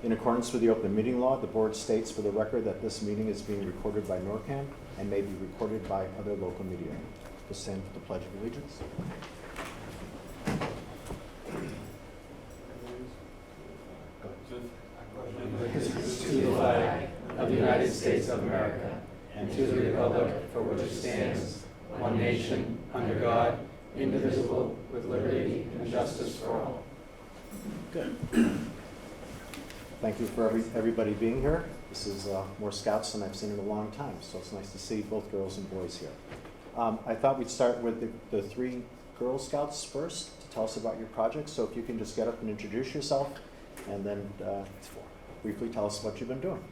In accordance with the open meeting law, the board states for the record that this meeting is being recorded by NORCAM and may be recorded by other local media. Please stand for the Pledge of Allegiance. Allegiance to the flag of the United States of America and to the republic for which it stands, one nation, under God, indivisible, with liberty and justice for all. Good. Thank you for everybody being here. This is more scouts than I've seen in a long time, so it's nice to see both girls and boys here. I thought we'd start with the three Girl Scouts first to tell us about your project. So if you can just get up and introduce yourself and then briefly tell us what you've been doing.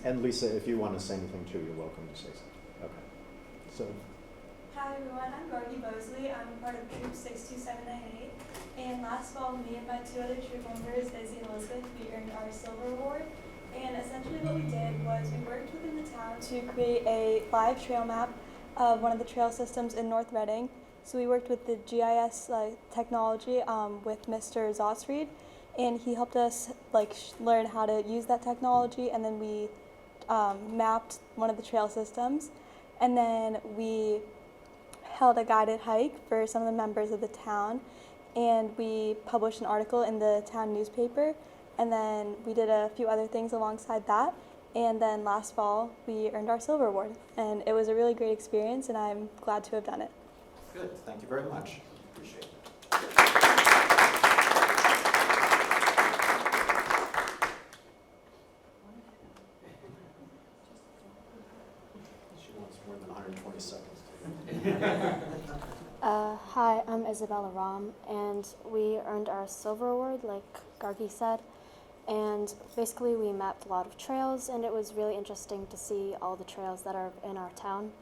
And Lisa, if you want to say anything too, you're welcome to say something. Okay. So. Hi everyone, I'm Gorgie Bosley. I'm part of Troop 62798. And last fall, me and my two other troop members, Izzy and Elizabeth, we earned our silver award. And essentially what we did was we worked within the town to create a live trail map of one of the trail systems in North Reading. So we worked with the GIS technology with Mr. Zosfried, and he helped us learn how to use that technology, and then we mapped one of the trail systems, and then we held a guided hike for some of the members of the town, and we published an article in the town newspaper, and then we did a few other things alongside that, and then last fall we earned our silver award, and it was a really great experience, and I'm glad to have done it. Good, thank you very much. Appreciate it. She wants more than 120 seconds. Hi, I'm Isabella Ram, and we earned our silver award, like Gargi said. And basically, we mapped a lot of trails, and it was really interesting to see all the trails that are in our town.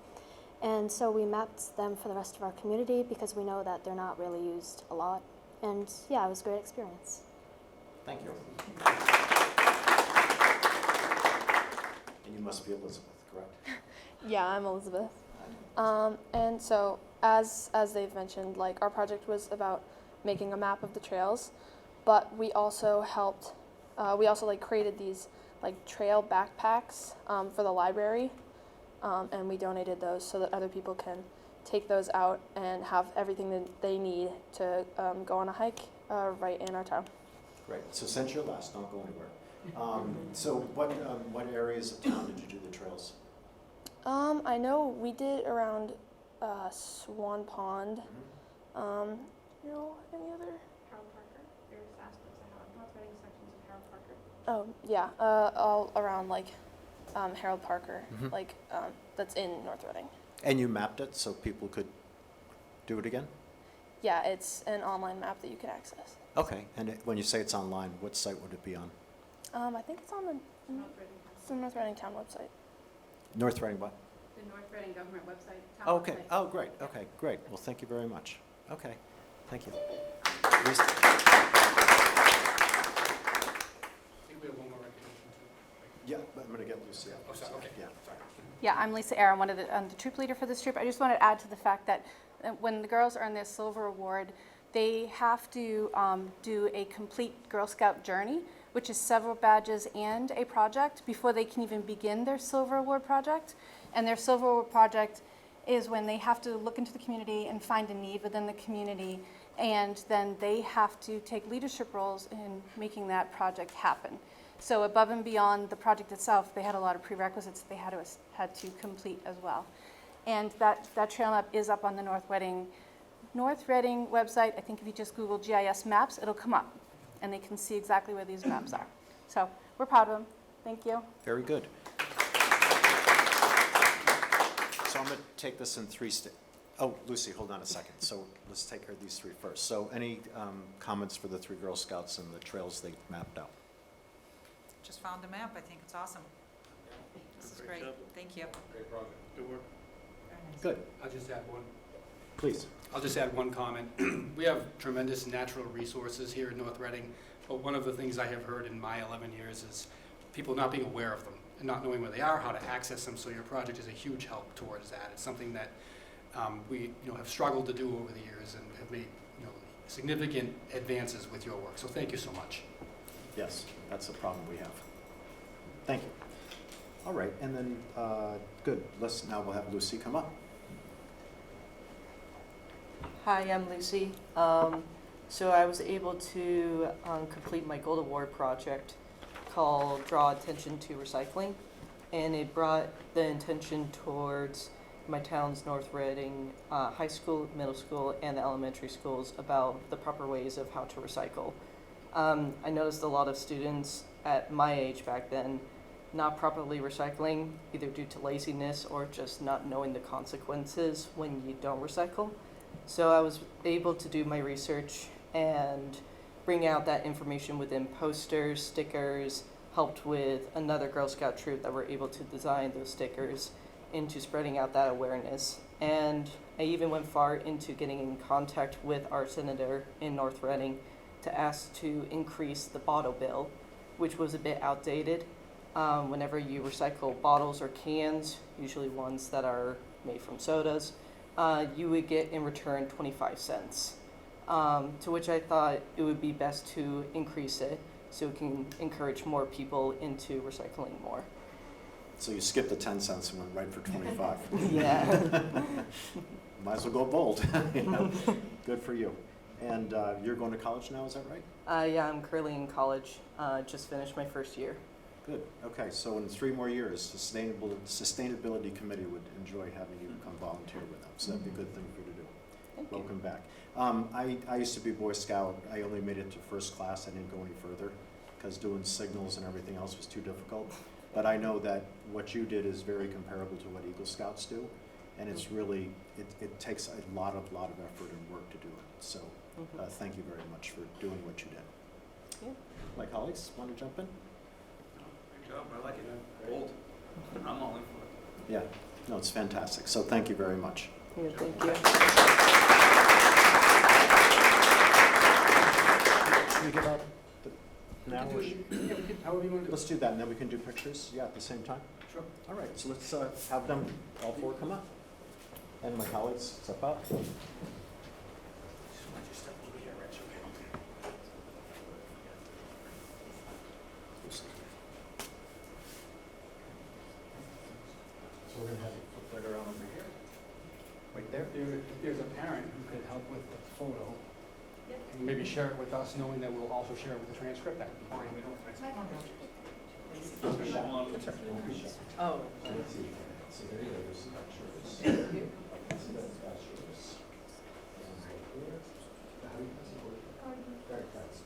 And so we mapped them for the rest of our community because we know that they're not really used a lot. And yeah, it was a great experience. Thank you. And you must be Elizabeth, correct? Yeah, I'm Elizabeth. And so, as they've mentioned, our project was about making a map of the trails, but we also helped. We also created these trail backpacks for the library, and we donated those so that other people can take those out and have everything that they need to go on a hike right in our town. Great. So since you're last, don't go anywhere. So what areas of town did you do the trails? I know we did around Swan Pond. Mm-hmm. Any other? Harold Parker. There's aspects of Harold, North Reading sections of Harold Parker. Oh yeah, all around Harold Parker, Mm-hmm. That's in North Reading. And you mapped it so people could do it again? Yeah, it's an online map that you can access. Okay. And when you say it's online, what site would it be on? I think it's on the North Reading town website. North Reading what? The North Reading government website. Town Oh, okay. website. Oh, great. Okay, great. Well, thank you very much. Okay. Thank you. I think we have one more recognition too. Yeah, but I'm going to get Lucy up. Oh, sorry. Okay. Yeah. Sorry. Yeah, I'm Lisa Aaron, one of the troop leader for this troop. I just want to add to the fact that when the girls earn their silver award, they have to do a complete Girl Scout journey, which is several badges and a project before they can even begin their silver award project. And their silver award project is when they have to look into the community and find a need within the community, and then they have to take leadership roles in making that project happen. So above and beyond the project itself, they had a lot of prerequisites they had to complete as well. And that trail map is up on the North Reading website. I think if you just Google GIS maps, it'll come up, and they can see exactly where these maps are. So we're proud of them. Thank you. Very good. So I'm going to take this in three steps. Oh, Lucy, hold on a second. So let's take care of these three first. So any comments for the three Girl Scouts and the trails they mapped out? Just found the map. I think it's awesome. This is great. Thank you. Great project. Good work. Very nice. Good. I'll just add one. Please. I'll just add one comment. We have tremendous natural resources here in North Reading, but one of the things I have heard in my 11 years is people not being aware of them and not knowing where they are, how to access them, so your project is a huge help towards that. It's something that we have struggled to do over the years and have made significant advances with your work. So thank you so much. Yes, that's a problem we have. Thank you. All right, and then, good. Now we'll have Lucy come up. Hi, I'm Lucy. So I was able to complete my Gold Award project called Draw Attention to Recycling, and it brought the intention towards my town's North Reading high school, middle school, and the elementary schools about the proper ways of how to recycle. I noticed a lot of students at my age back then not properly recycling, either due to laziness or just not knowing the consequences when you don't recycle. So I was able to do my research and bring out that information within posters, stickers, helped with another Girl Scout troop that were able to design those stickers into spreading out that awareness. And I even went far into getting in contact with our senator in North Reading to ask to increase the bottle bill, which was a bit outdated. Whenever you recycle bottles or cans, usually ones that are made from sodas, you would get in return 25 cents. To which I thought it would be best to increase it so it can encourage more people into recycling more. So you skipped the 10 cents and went right for 25. Yeah. Might as well go bold. You know? Good for you. And you're going to college now, is that right? Yeah, I'm currently in college. Just finished my first year. Good. Okay, so in 3 more years, Sustainability Committee would enjoy having you come volunteer with them. So that'd be a good thing for you to do. Thank Welcome back. I used to be Boy Scout. I only made it to first class. I didn't go any further because doing signals and everything else was too difficult. But I know that what you did is very comparable to what Eagle Scouts do. And it's really, it takes a lot of effort and work to do it. So thank you very much for doing what you did. Yeah. My colleagues want to jump in? Good job. I like it. Bold. I'm all in for it. Yeah, no, it's fantastic. So thank you very much. Yeah, thank you. Should we give out now? Or However you want to do let's do that, and then we can do pictures, yeah, at the same time? it. Sure. All right, so let's have them, all 4 come up. And my colleagues, step up. So we're going to have you flip that around over here. Right there. If there's a parent who could help with the photo, and maybe share it with us, knowing that we'll also share it with the transcript, that would be fine. Oh. So let's see. So there you go, there's some pictures. Thank you. So that's yours. And right here. How do you does it work? Very fast.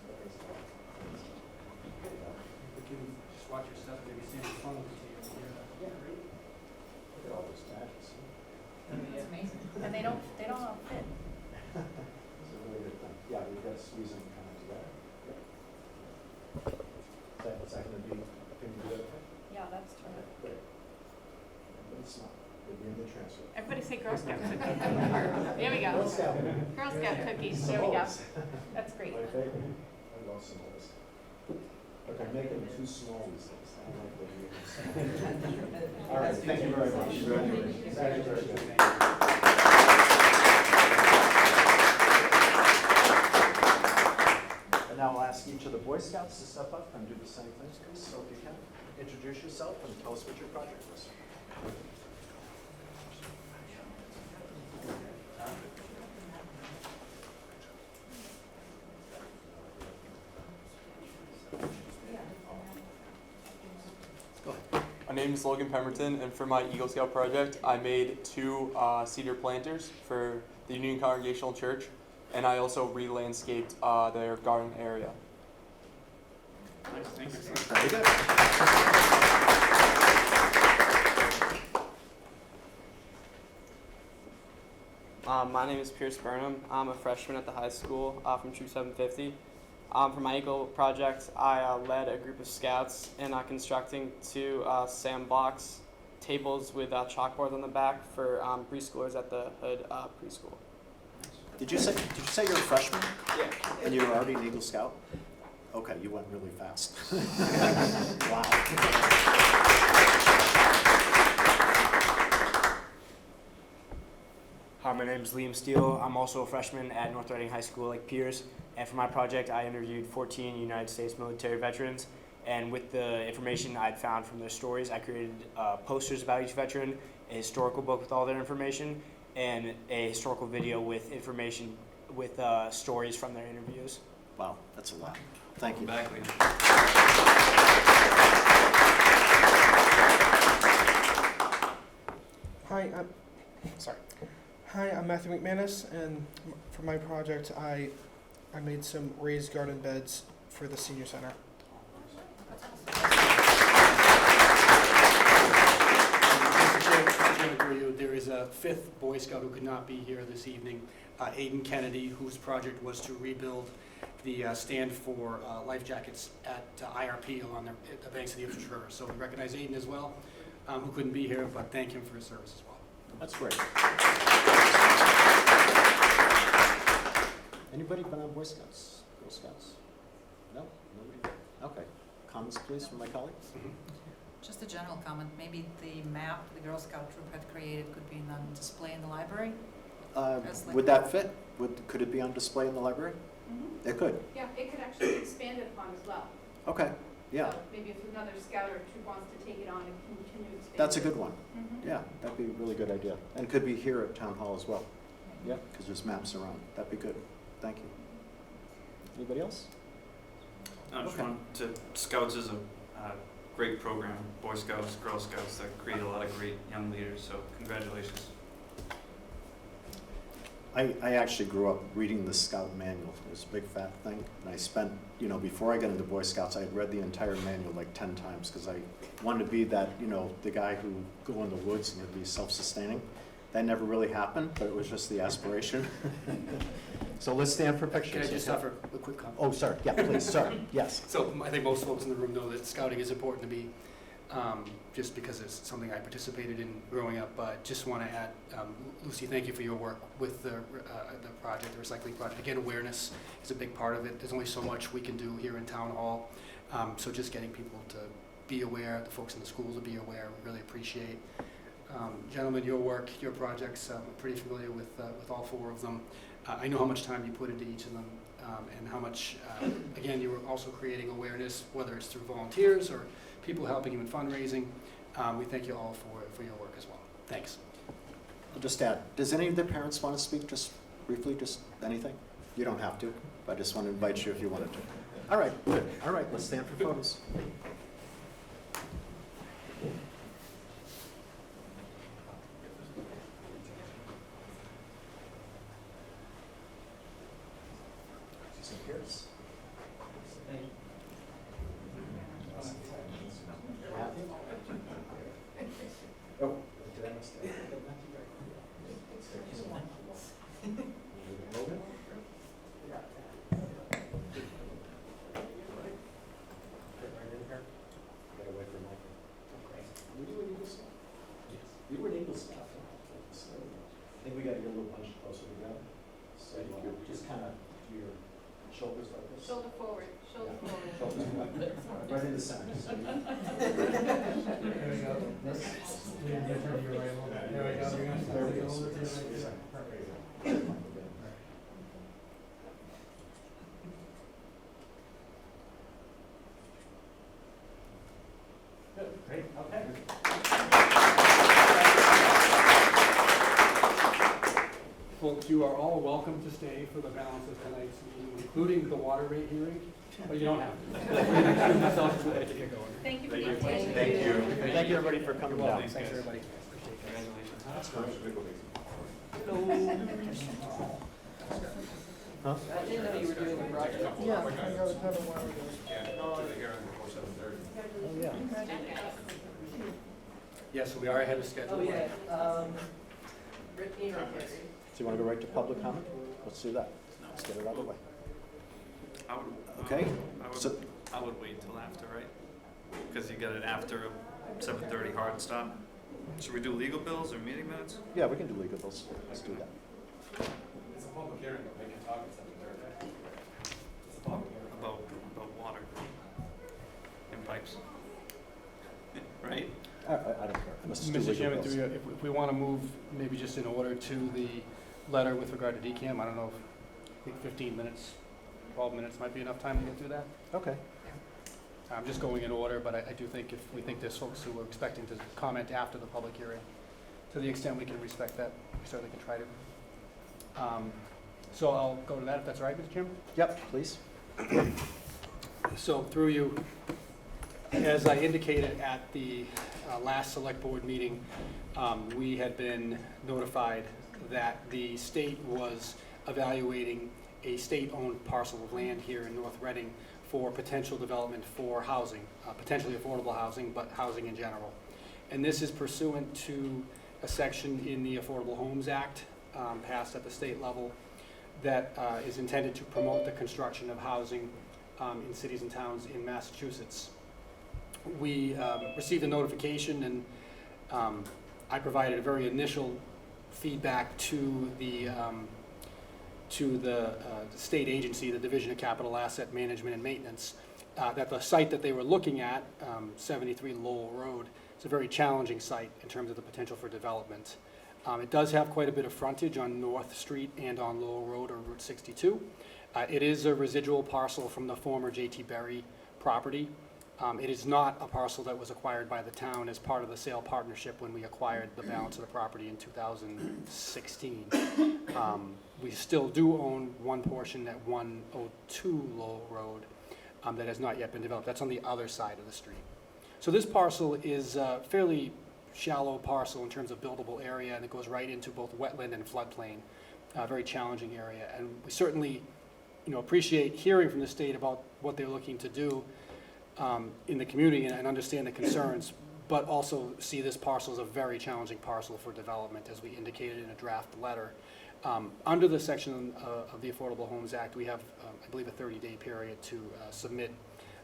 We can just watch your stuff, maybe stand in front of it. Yeah, right. Look at all those badges. It's amazing. And they don't all fit. It's a really good thing. Yeah, we've got to squeeze them kind of together. Yeah. Is that going to be, can you do that? Yeah, that's terrific. Great. But it's not. It'll be in the transcript. Everybody say Girl Scout cookies. There we go. Girl Scout. Girl Scout cookies, there we go. That's great. My favorite. I love Samoas. But they're making them too small these days. I don't like what you're saying. All right, thank you very much. Thank you very much. And now I'll ask each of the Boy Scouts to step up and do the same things, please. So if you can, introduce yourself and tell us what your project was. My name is Logan Pemberton, and for my Eagle Scout project, I made 2 cedar planters for the Union Congregational Church, and I also re-landscaped their garden area. Nice, thank you. Very good. My name is Pierce Burnham. I'm a freshman at the high school from Troop 750. For my Eagle project, I led a group of scouts in constructing 2 sandbox tables with chalkboards on the back for preschoolers at the Hood preschool. Did you say you're a freshman? Yeah. And you were already an Eagle Scout? Okay, you went really fast. Wow. My name is Liam Steele. I'm also a freshman at North Reading High School like peers. And for my project, I interviewed 14 United States military veterans. And with the information I'd found from their stories, I created posters about each veteran, a historical book with all their information, and a historical video with information with stories from their interviews. Wow, that's a lot. Thank you. Back, Liam. Hi, I'm Matthew McManus, and for my project, I made some raised garden beds for the senior center. There is a fifth Boy Scout who could not be here this evening, Aiden Kennedy, whose project was to rebuild the stand for life jackets at IRP along the banks of the Ipswich River. So we recognize Aiden as well, who couldn't be here, but thank him for his service as well. That's great. Anybody been on Boy Scouts, Girl Scouts? No? Nobody? Okay. Comments, please, from my colleagues? Just a general comment, maybe the map the Girl Scout troop had created could be on display in the library? Would that fit? Could it be on display in the library? Mm-hmm. It could. Yeah, it could actually be expanded upon as well. Okay. Yeah. So maybe if another scout or troop wants to take it on and continue to expand. That's a good one. Mm-hmm. Yeah, that'd be a really good idea. And could be here at Town Hall as well. Yeah, because there's maps around. That'd be good. Thank you. Anybody else? I just want to, Scouts is a great program, Boy Scouts, Girl Scouts, that create a lot of great young leaders, so congratulations. I actually grew up reading the Scout manual. It was a big fat thing. And I spent, before I got into Boy Scouts, I had read the entire manual like 10 times because I wanted to be that, the guy who go in the woods and would be self-sustaining. That never really happened, but it was just the aspiration. So let's stand for pictures. Can I just offer a quick comment? Oh, sorry. Yeah, please. Sorry. Yes. So I think most folks in the room know that scouting is important to me, just because it's something I participated in growing up. But just want to add, Lucy, thank you for your work with the project, the recycling project. Again, awareness is a big part of it. There's only so much we can do here in Town Hall. So just getting people to be aware, the folks in the schools to be aware, we really appreciate. Gentlemen, your work, your projects, I'm pretty familiar with all four of them. I know how much time you put into each of them, and how much, again, you were also creating awareness, whether it's through volunteers or people helping you in fundraising. We thank you all for your work as well. Thanks. I'll just add, does any of the parents want to speak just briefly, just anything? You don't have to, but I just want to invite you if you wanted to. All right, good. All right, let's stand for photos. Here's. Oh, did I miss that? You were an Eagle Scout. I think we got to get a little bunch closer together. So just kind of do your shoulders like this. Shoulder forward, shoulder forward. Shoulders forward. Right in the center. There we go. This. Turn your right a little bit. There we go. You're going to start to go over to the perfect. Good. Great. Okay. Folks, you are all welcome to stay for the balance of tonight's meeting, including the water rate hearing, but you don't have to. Thank you for Thank your you. attention. Thank you. Thank you, everybody, for coming down. Thanks, everybody. Congratulations. Huh? I didn't know you were doing the project. Yeah, I got a ton of water. Oh, yeah. Yeah, so we are ahead of schedule. Oh, yeah. Brittany or Carrie? So you want to go right to public comment? Let's do that. Let's get it out of the way. I would, Okay. So, I would wait till after, right? Because you got it after a 7:30 hard stop. Should we do legal bills or meeting minutes? yeah, we can do legal bills. Let's do that. It's a public hearing, but they can talk at 7:30. About water and pipes. Right? I don't care. Let's do Mr. legal Chairman, bills. if we want to move maybe just in order to the letter with regard to DCAM. I don't know if, I think 15 minutes, 12 minutes might be enough time to get through that. Okay. I'm just going in order, but I do think if we think there's folks who are expecting to comment after the public hearing, to the extent we can respect that, we certainly can try to. So I'll go to that if that's all right, Mr. Chairman. Yep, please. So through you, as I indicated at the last select board meeting, we had been notified that the state was evaluating a state-owned parcel of land here in North Reading for potential development for housing, potentially affordable housing, but housing in general. And this is pursuant to a section in the Affordable Homes Act passed at the state level that is intended to promote the construction of housing in cities and towns in Massachusetts. We received a notification, and I provided a very initial feedback to the state agency, the Division of Capital Asset Management and Maintenance, that the site that they were looking at, 73 Lowell Road, is a very challenging site in terms of the potential for development. It does have quite a bit of frontage on North Street and on Lowell Road or Route 62. It is a residual parcel from the former J.T. Berry property. It is not a parcel that was acquired by the town as part of the sale partnership when we acquired the balance of the property in 2016. We still do own one portion at 102 Lowell Road that has not yet been developed. That's on the other side of the street. So this parcel is a fairly shallow parcel in terms of buildable area, and it goes right into both wetland and floodplain, a very challenging area. And we certainly, appreciate hearing from the state about what they're looking to do in the community and understand the concerns, but also see this parcel as a very challenging parcel for development, as we indicated in a draft letter. Under the section of the Affordable Homes Act, we have, I believe, a 30-day period to submit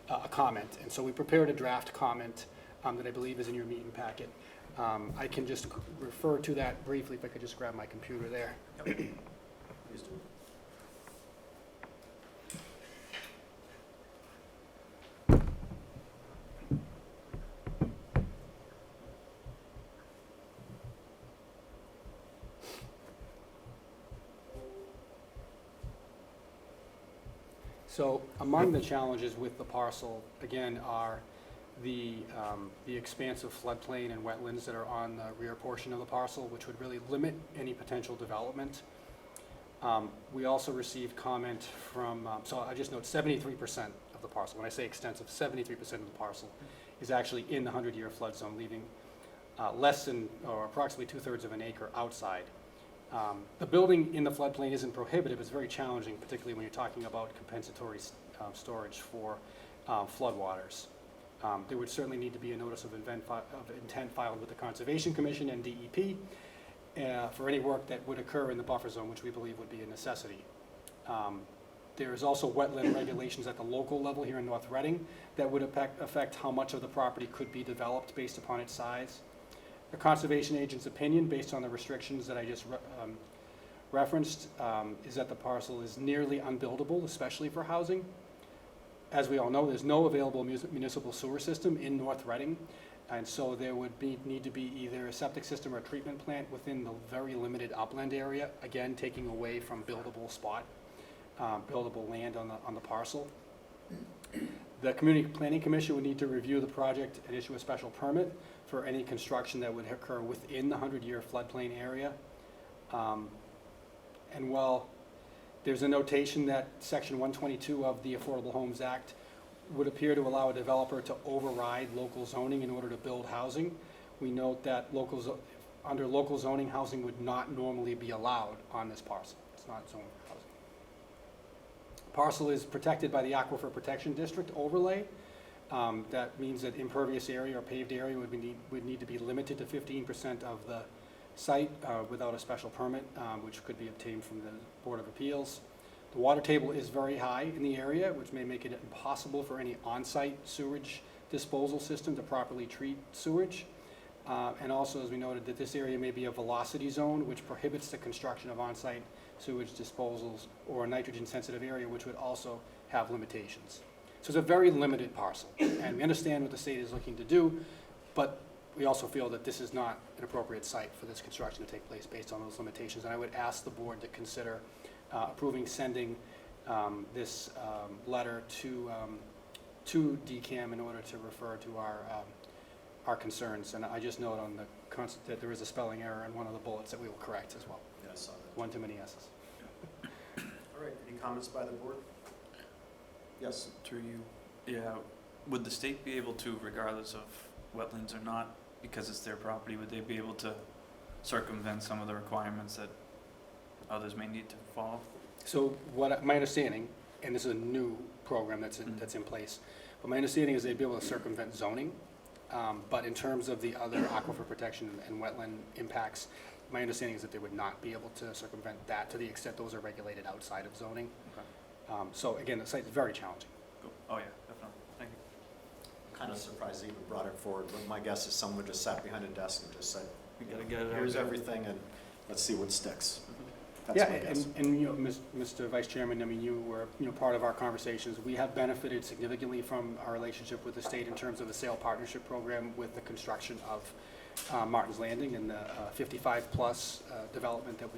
a comment. And so we prepared a draft comment that I believe is in your meeting packet. I can just refer to that briefly if I could just grab my computer there. Yep. Please do. So among the challenges with the parcel, again, are the expansive floodplain and wetlands that are on the rear portion of the parcel, which would really limit any potential development. We also received comment from, so I just note 73% of the parcel, when I say extensive, 73% of the parcel is actually in the 100-year flood zone, leaving less than, or approximately 2/3 of an acre outside. The building in the floodplain isn't prohibitive. It's very challenging, particularly when you're talking about compensatory storage for floodwaters. There would certainly need to be a notice of intent filed with the Conservation Commission and DEP for any work that would occur in the buffer zone, which we believe would be a necessity. There is also wetland regulations at the local level here in North Reading that would affect how much of the property could be developed based upon its size. The conservation agent's opinion, based on the restrictions that I just referenced, is that the parcel is nearly unbuildable, especially for housing. As we all know, there's no available municipal sewer system in North Reading, and so there would need to be either a septic system or a treatment plant within the very limited upland area, again, taking away from buildable land on the parcel. The Community Planning Commission would need to review the project and issue a special permit for any construction that would occur within the 100-year floodplain area. And while there's a notation that Section 122 of the Affordable Homes Act would appear to allow a developer to override local zoning in order to build housing, we note that under local zoning, housing would not normally be allowed on this parcel. It's not zoned for housing. Parcel is protected by the Aquifer Protection District overlay. That means that impervious area or paved area would need to be limited to 15% of the site without a special permit, which could be obtained from the Board of Appeals. The water table is very high in the area, which may make it impossible for any on-site sewage disposal system to properly treat sewage. And also, as we noted, that this area may be a velocity zone, which prohibits the construction of on-site sewage disposals, or a nitrogen-sensitive area, which would also have limitations. So it's a very limited parcel, and we understand what the state is looking to do, but we also feel that this is not an appropriate site for this construction to take place based on those limitations. And I would ask the board to consider approving sending this letter to DCAM in order to refer to our concerns. And I just note on the that there is a spelling error in one of the bullets that we will correct as well. Yeah, I saw that. One too many S's. All right, any comments by the board? Yes? Through you. Yeah, would the state be able to, regardless of wetlands or not, because it's their property, would they be able to circumvent some of the requirements that others may need to follow? So my understanding, and this is a new program that's in place, but my understanding is they'd be able to circumvent zoning. But in terms of the other aquifer protection and wetland impacts, my understanding is that they would not be able to circumvent that to the extent those are regulated outside of zoning. Okay. So again, the site is very challenging. Cool. Oh yeah, definitely. Thank you. Kind of surprised they even brought it forward, but my guess is someone just sat behind a desk and just said, We gotta get it out here's there. everything and let's see what sticks. That's Yeah, my guess. and you know, Mr. Vice Chairman, I mean, you were part of our conversations. We have benefited significantly from our relationship with the state in terms of the sale partnership program with the construction of Martin's Landing and the 55-plus development that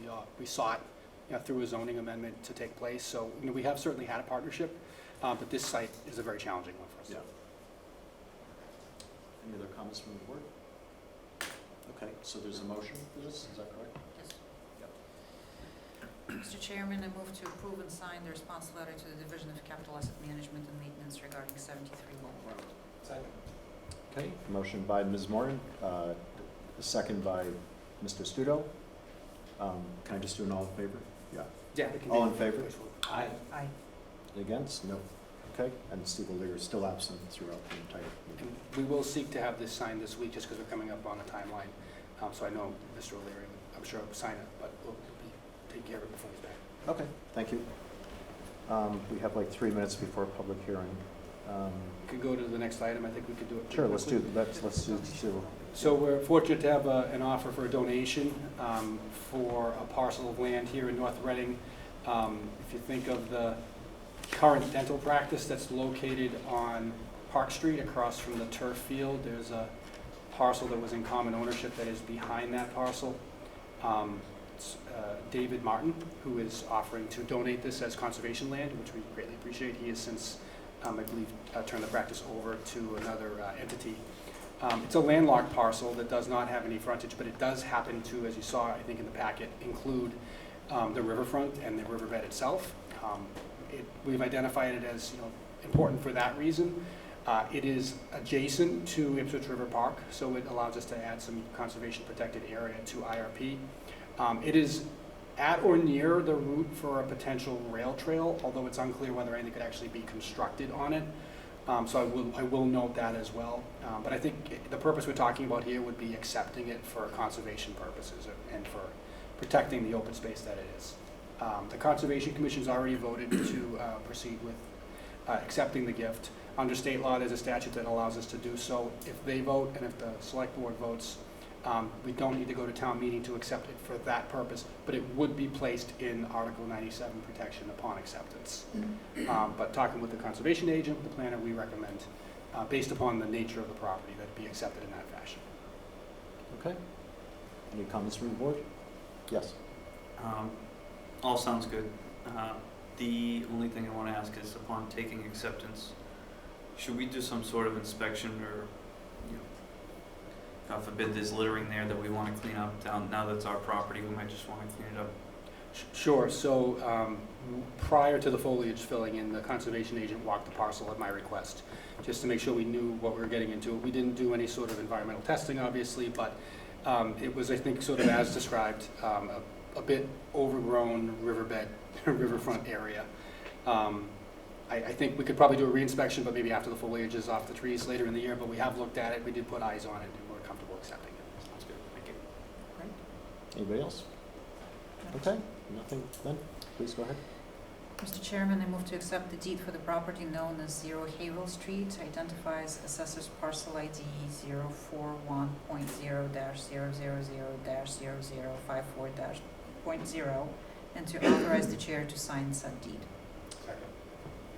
we sought through a zoning amendment to take place. So we have certainly had a partnership, but this site is a very challenging one for us. Yeah. Any other comments from the board? Okay, so there's a motion for this, is that correct? Mr. Chairman, I move to approve and sign the response letter to the Division of Capital Asset Management and Maintenance regarding 73 Lowell Road. Second. Okay, motion by Ms. Moran, a second by Mr. Studo. Can I just do an all in favor? Yeah. Yeah. it can All be- in favor? Aye. Aye. Against? No. Okay, and Steve O'Leary is still absent throughout the entire meeting. And we will seek to have this signed this week just because we're coming up on a timeline. So I know Mr. O'Leary, I'm sure will sign it, but we'll be taking care of it before he's back. Okay, thank you. We have like 3 minutes before public hearing. Could go to the next item. I think we could do it. pretty Sure, let's quickly. do. So we're fortunate to have an offer for a donation for a parcel of land here in North Reading. If you think of the current dental practice that's located on Park Street across from the turf field, there's a parcel that was in common ownership that is behind that parcel. It's David Martin, who is offering to donate this as conservation land, which we greatly appreciate. He has since, I believe, turned the practice over to another entity. It's a landlocked parcel that does not have any frontage, but it does happen to, as you saw, I think in the packet, include the riverfront and the riverbed itself. We've identified it as important for that reason. It is adjacent to Ipswich River Park, so it allows us to add some conservation protected area to IRP. It is at or near the route for a potential rail trail, although it's unclear whether anything could actually be constructed on it. So I will note that as well. But I think the purpose we're talking about here would be accepting it for conservation purposes and for protecting the open space that it is. The Conservation Commission's already voted to proceed with accepting the gift. Under state law, there's a statute that allows us to do so. If they vote and if the select board votes, we don't need to go to town meeting to accept it for that purpose, but it would be placed in Article 97 protection upon acceptance. But talking with the conservation agent, the planner, we recommend, based upon the nature of the property, that it be accepted in that fashion. Okay. Any comments from the board? Yes. All sounds good. The only thing I want to ask is, upon taking acceptance, should we do some sort of inspection or, God forbid there's littering there that we want to clean up down, now that it's our property, we might just want to clean it up? Sure. So prior to the foliage filling in, the conservation agent walked the parcel at my request, just to make sure we knew what we were getting into. We didn't do any sort of environmental testing, obviously, but it was, I think, sort of as described, a bit overgrown riverbed, riverfront area. I think we could probably do a reinspection, but maybe after the foliage is off the trees later in the year, but we have looked at it, we did put eyes on it, and we're comfortable accepting it. Sounds good. Thank you. Anybody else? Okay, nothing then? Please go ahead. Mr. Chairman, I move to accept the deed for the property known as 0 Haverhill Street, identifies assessor's parcel ID 041.000-000-0054-0, and to authorize the chair to sign said deed.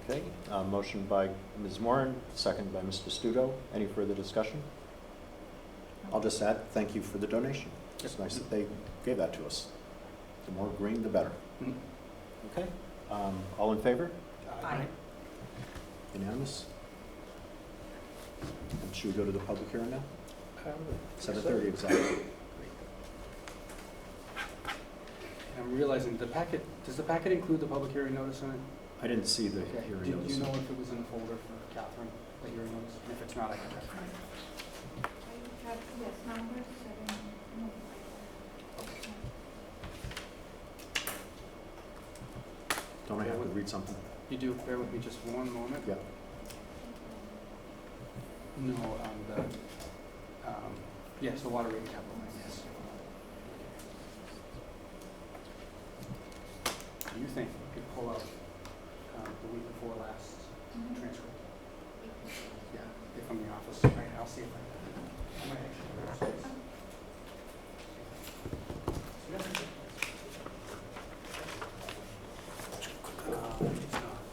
Okay, motion by Ms. Moran, second by Mr. Studo. Any further discussion? I'll just add, thank you for the donation. It's nice that they gave that to us. The more green, the better. Mhm. Okay, all in favor? Aye. Unanimous? And should we go to the public hearing now? 7:30 exactly. I'm realizing the packet, does the packet include the public hearing notice in it? I didn't see the Okay. hearing Do notice. you know if it was in a folder for Catherine, the hearing notice? And if it's not, I can check. Yes, number 7. Don't I have to read something? You do, bear with me just one moment. Yep. No, yes, the water rate and capital plan, yes. Do you think you could pull out the week before last transcript? Yeah, if I'm in the office, right, I'll see if I might actually. It's not, but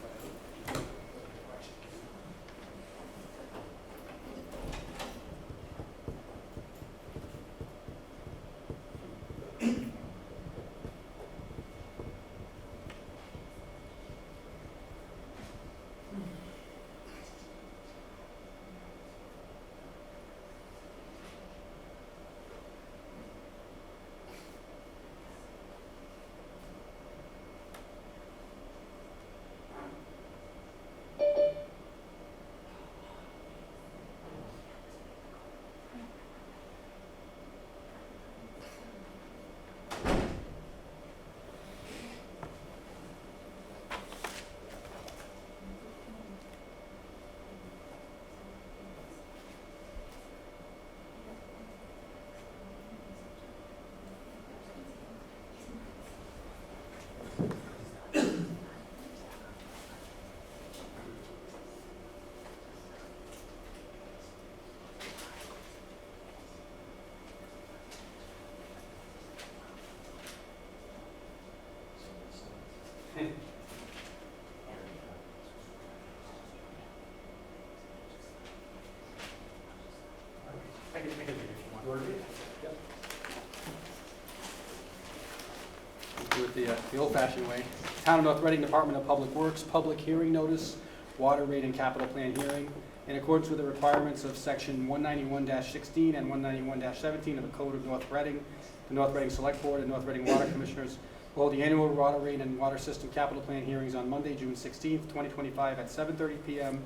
I can read it if you want. You want to read it? Yep. We'll do it the old-fashioned way. Town of North Reading Department of Public Works, public hearing notice, water rate and capital plan hearing. In accordance with the requirements of section 191-16 and 191-17 of the Code of North Reading, the North Reading Select Board and North Reading Water Commissioners will hold the annual water rate and water system capital plan hearings on Monday, June 16th, 2025 at 7:30 p.m.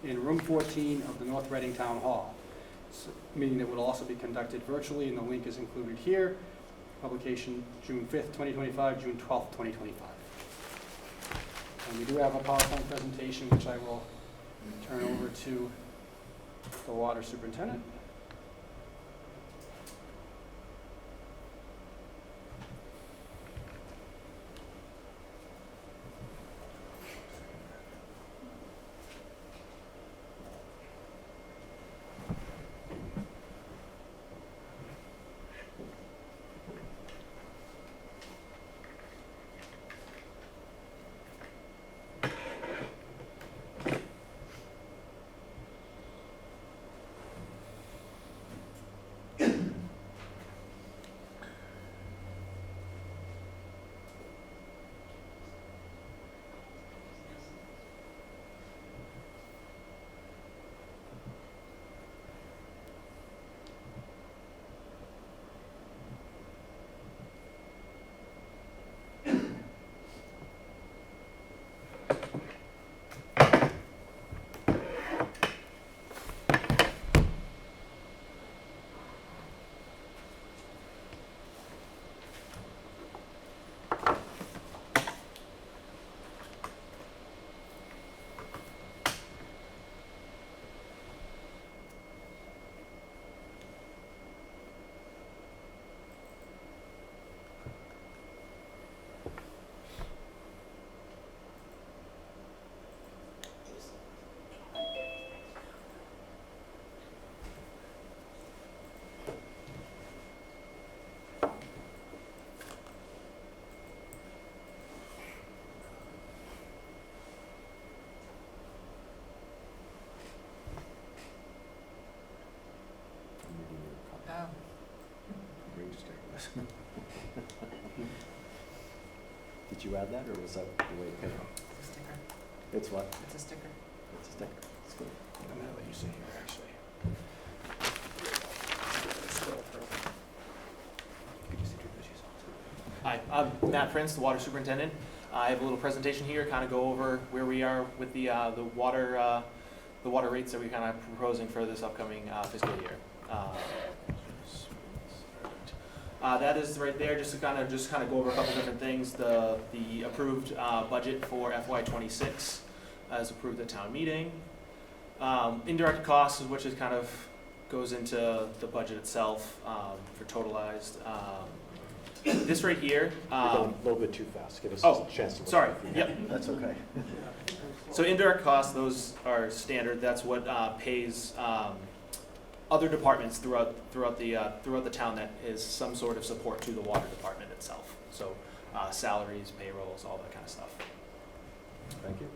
in room 14 of the North Reading Town Hall. Meeting that will also be conducted virtually, and the link is included here. Publication June 5th, 2025, June 12th, 2025. And we do have a PowerPoint presentation, which I will turn over to the water superintendent. add that, or was that the way it came up? It's a sticker. It's what? It's a sticker. It's a sticker. It's good. I'm gonna let you sit here, actually. Hi, I'm Matt Prince, the water superintendent. I have a little presentation here, kind of go over where we are with the water rates that we're kind of proposing for this upcoming fiscal year. That is right there, just to kind of go over a couple different things. The approved budget for FY26 as approved at town meeting. Indirect costs, which is kind of goes into the budget itself for totalized. This right here. You're going a little bit too fast. Give us Oh, a chance to look sorry. at it. Yep. That's okay. So indirect costs, those are standard. That's what pays other departments throughout the town that is some sort of support to the water department itself. So salaries, payrolls, all that kind of stuff. Thank you.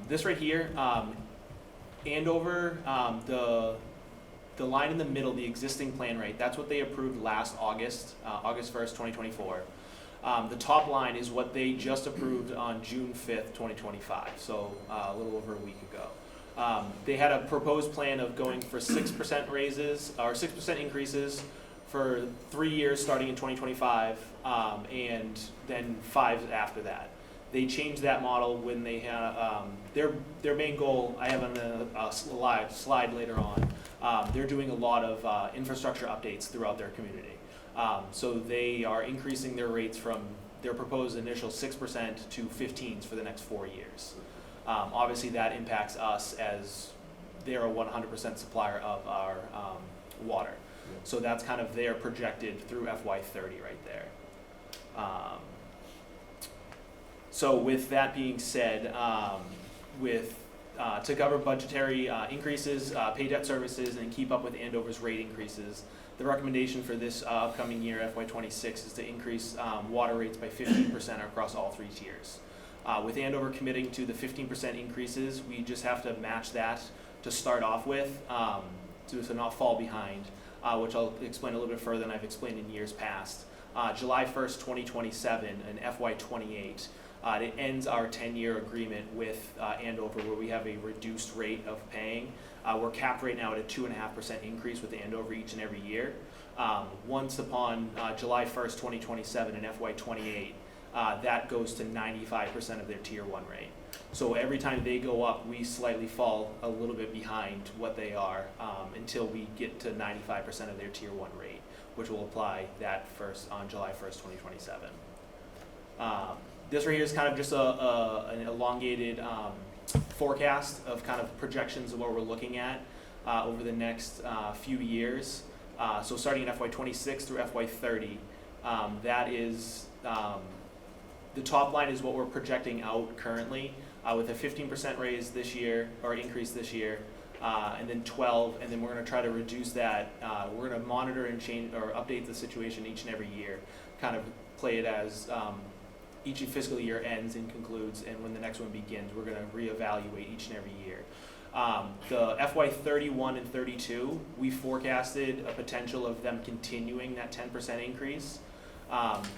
This right here, Andover, the line in the middle, the existing plan rate, that's what they approved last August, August 1st, 2024. The top line is what they just approved on June 5th, 2025, so a little over a week ago. They had a proposed plan of going for 6% raises, or 6% increases for 3 years starting in 2025, and then 5 after that. They changed that model when they had their main goal. I have on a slide later on. They're doing a lot of infrastructure updates throughout their community. So they are increasing their rates from their proposed initial 6% to 15s for the next 4 years. Obviously, that impacts us as they're a 100% supplier of our water. So that's kind of their projected through FY30 right there. So with that being said, to cover budgetary increases, pay debt services, and keep up with Andover's rate increases, the recommendation for this upcoming year, FY26, is to increase water rates by 15% across all 3 tiers. With Andover committing to the 15% increases, we just have to match that to start off with, to not fall behind, which I'll explain a little bit further than I've explained in years past. July 1st, 2027, and FY28, it ends our 10-year agreement with Andover, where we have a reduced rate of paying. We're capped right now at a 2.5% increase with Andover each and every year. Once upon July 1st, 2027 and FY28, that goes to 95% of their Tier 1 rate. So every time they go up, we slightly fall a little bit behind what they are until we get to 95% of their Tier 1 rate, which will apply that first on July 1st, 2027. This right here is kind of just an elongated forecast of kind of projections of what we're looking at over the next few years. So starting in FY26 through FY30, that is the top line is what we're projecting out currently with a 15% raise this year, or increase this year, and then 12, and then we're going to try to reduce that. We're going to monitor and change or update the situation each and every year, kind of play it as each fiscal year ends and concludes, and when the next one begins, we're going to reevaluate each and every year. The FY31 and 32, we forecasted a potential of them continuing that 10% increase,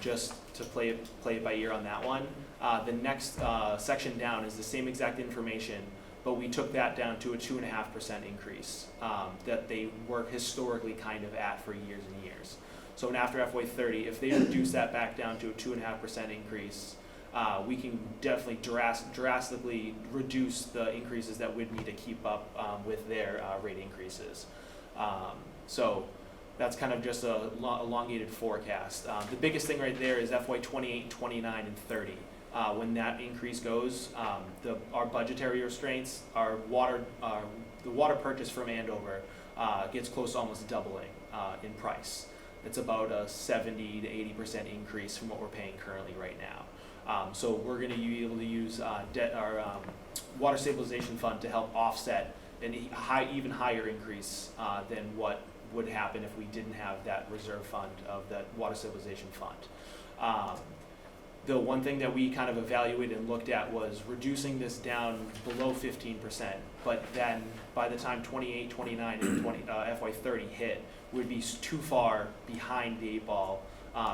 just to play it by ear on that one. The next section down is the same exact information, but we took that down to a 2.5% increase that they were historically kind of at for years and years. So after FY30, if they reduce that back down to a 2.5% increase, we can definitely drastically reduce the increases that we'd need to keep up with their rate increases. So that's kind of just a elongated forecast. The biggest thing right there is FY28, 29, and 30. When that increase goes, our budgetary restraints, the water purchase from Andover gets close to almost doubling in price. It's about a 70 to 80% increase from what we're paying currently right now. So we're going to be able to use our water stabilization fund to help offset an even higher increase than what would happen if we didn't have that reserve fund of that water stabilization fund. The one thing that we kind of evaluated and looked at was reducing this down below 15%, but then by the time 28, 29, and FY30 hit, we'd be too far behind the 8 ball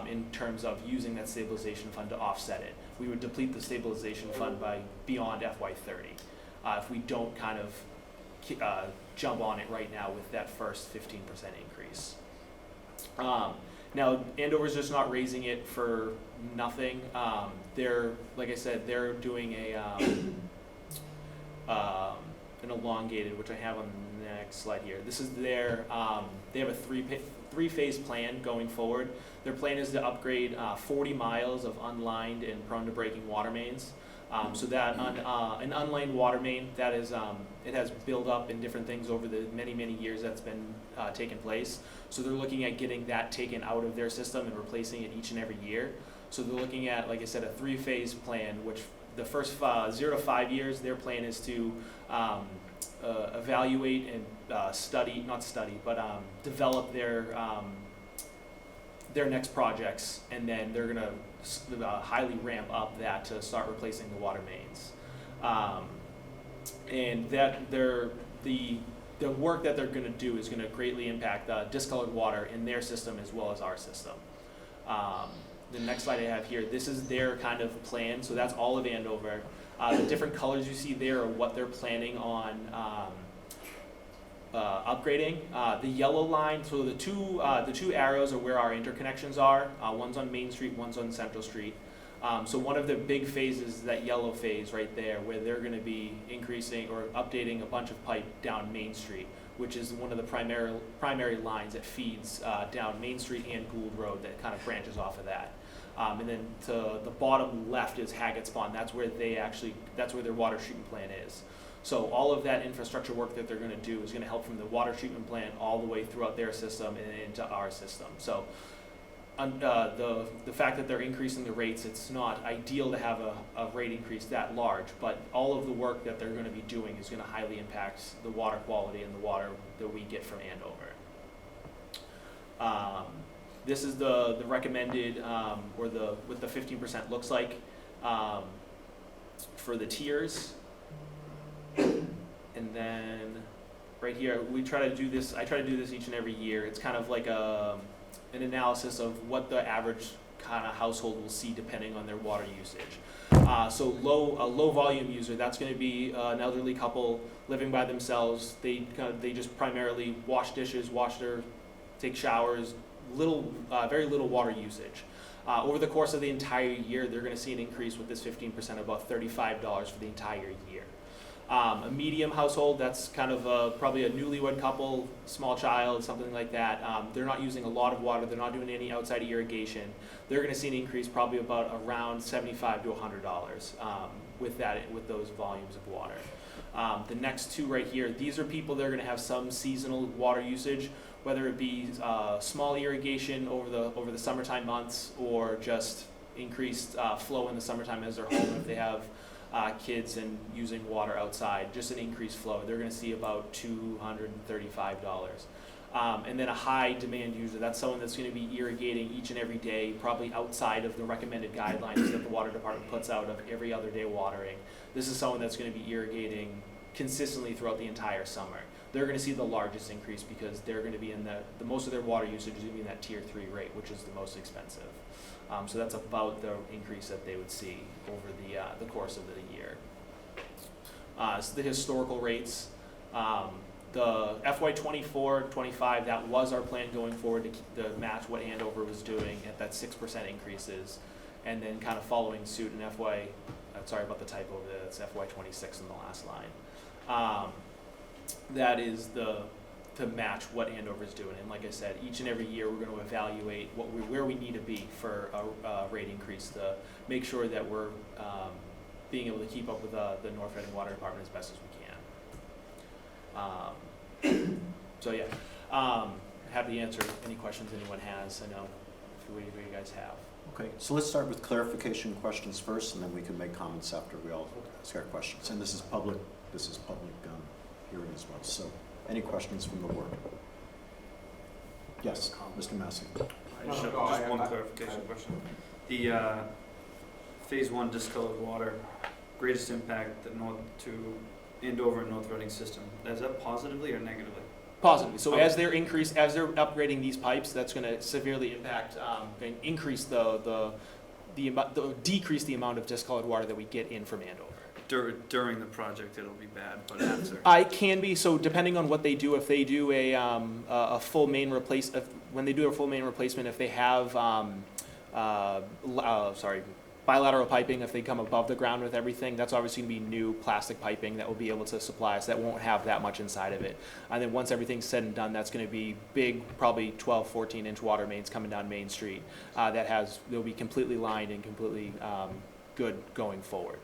in terms of using that stabilization fund to offset it. We would deplete the stabilization fund by beyond FY30 if we don't kind of jump on it right now with that first 15% increase. Now, Andover's just not raising it for nothing. They're, like I said, they're doing an elongated, which I have on the next slide here. This is their, they have a three-phase plan going forward. Their plan is to upgrade 40 miles of unlined and prone to breaking water mains. So that an unlined water main, that is, it has built up in different things over the many, many years that's been taken place. So they're looking at getting that taken out of their system and replacing it each and every year. So they're looking at, like I said, a three-phase plan, which the first 0 to 5 years, their plan is to evaluate and develop their next projects, and then they're gonna highly ramp up that to start replacing the water mains. And that the work that they're gonna do is gonna greatly impact discolored water in their system as well as our system. The next slide I have here, this is their kind of plan, so that's all of Andover. The different colors you see there are what they're planning on upgrading. The yellow line, so the two arrows are where our interconnections are. One's on Main Street, one's on Central Street. So one of the big phases is that yellow phase right there, where they're going to be increasing or updating a bunch of pipe down Main Street, which is one of the primary lines that feeds down Main Street and Gould Road that kind of branches off of that. And then to the bottom left is Haggett's Pond. That's where their water treatment plant is. So all of that infrastructure work that they're going to do is going to help from the water treatment plant all the way throughout their system and into our system. So the fact that they're increasing the rates, it's not ideal to have a rate increase that large, but all of the work that they're going to be doing is going to highly impact the water quality and the water that we get from Andover. This is the recommended, or what the 15% looks like for the tiers. And then right here, I try to do this each and every year. It's kind of like an analysis of what the average kind of household will see depending on their water usage. So a low volume user, that's going to be an elderly couple living by themselves. They just primarily wash dishes, take showers, very little water usage. Over the course of the entire year, they're going to see an increase with this 15% of about $35 for the entire year. A medium household, that's kind of probably a newlywed couple, small child, something like that. They're not using a lot of water. They're not doing any outside irrigation. They're going to see an increase probably about around $75 to $100 with those volumes of water. The next two right here, these are people that are going to have some seasonal water usage, whether it be small irrigation over the summertime months or just increased flow in the summertime as they're home if they have kids and using water outside, just an increased flow. They're going to see about $235. And then a high demand user, that's someone that's going to be irrigating each and every day, probably outside of the recommended guidelines that the water department puts out of every other day watering. This is someone that's going to be irrigating consistently throughout the entire summer. They're going to see the largest increase because they're going to be in the most of their water usage is going to be in that tier 3 rate, which is the most expensive. So that's about the increase that they would see over the course of the year. So the historical rates, the FY24-25, that was our plan going forward to match what Andover was doing at that 6% increases, and then kind of following suit in sorry about the typo, that's FY26 in the last line. That is to match what Andover's doing. And like I said, each and every year we're going to evaluate where we need to be for a rate increase to make sure that we're being able to keep up with the North Reading Water Department as best as we can. So yeah, happy to answer any questions anyone has. I know what you guys have. Okay, so let's start with clarification questions first, and then we can make comments after we all ask our questions. And this is public hearing as well. So, any questions from the board? Yes, Mr. Massey. Just one clarification question. The phase 1 discolored water, greatest impact to Andover and North Reading system. Is that positively or negatively? Positively. So as they're upgrading these pipes, that's going to severely impact and increase decrease the amount of discolored water that we get in from Andover. During the project, it'll be bad, but after. I can be, so depending on what they do, if they do a full main when they do a full main replacement, if they have bilateral piping, if they come above the ground with everything, that's obviously going to be new plastic piping that will be able to supply us that won't have that much inside of it. And then once everything's said and done, that's going to be big, probably 12, 14-inch water mains coming down Main Street they'll be completely lined and completely good going forward.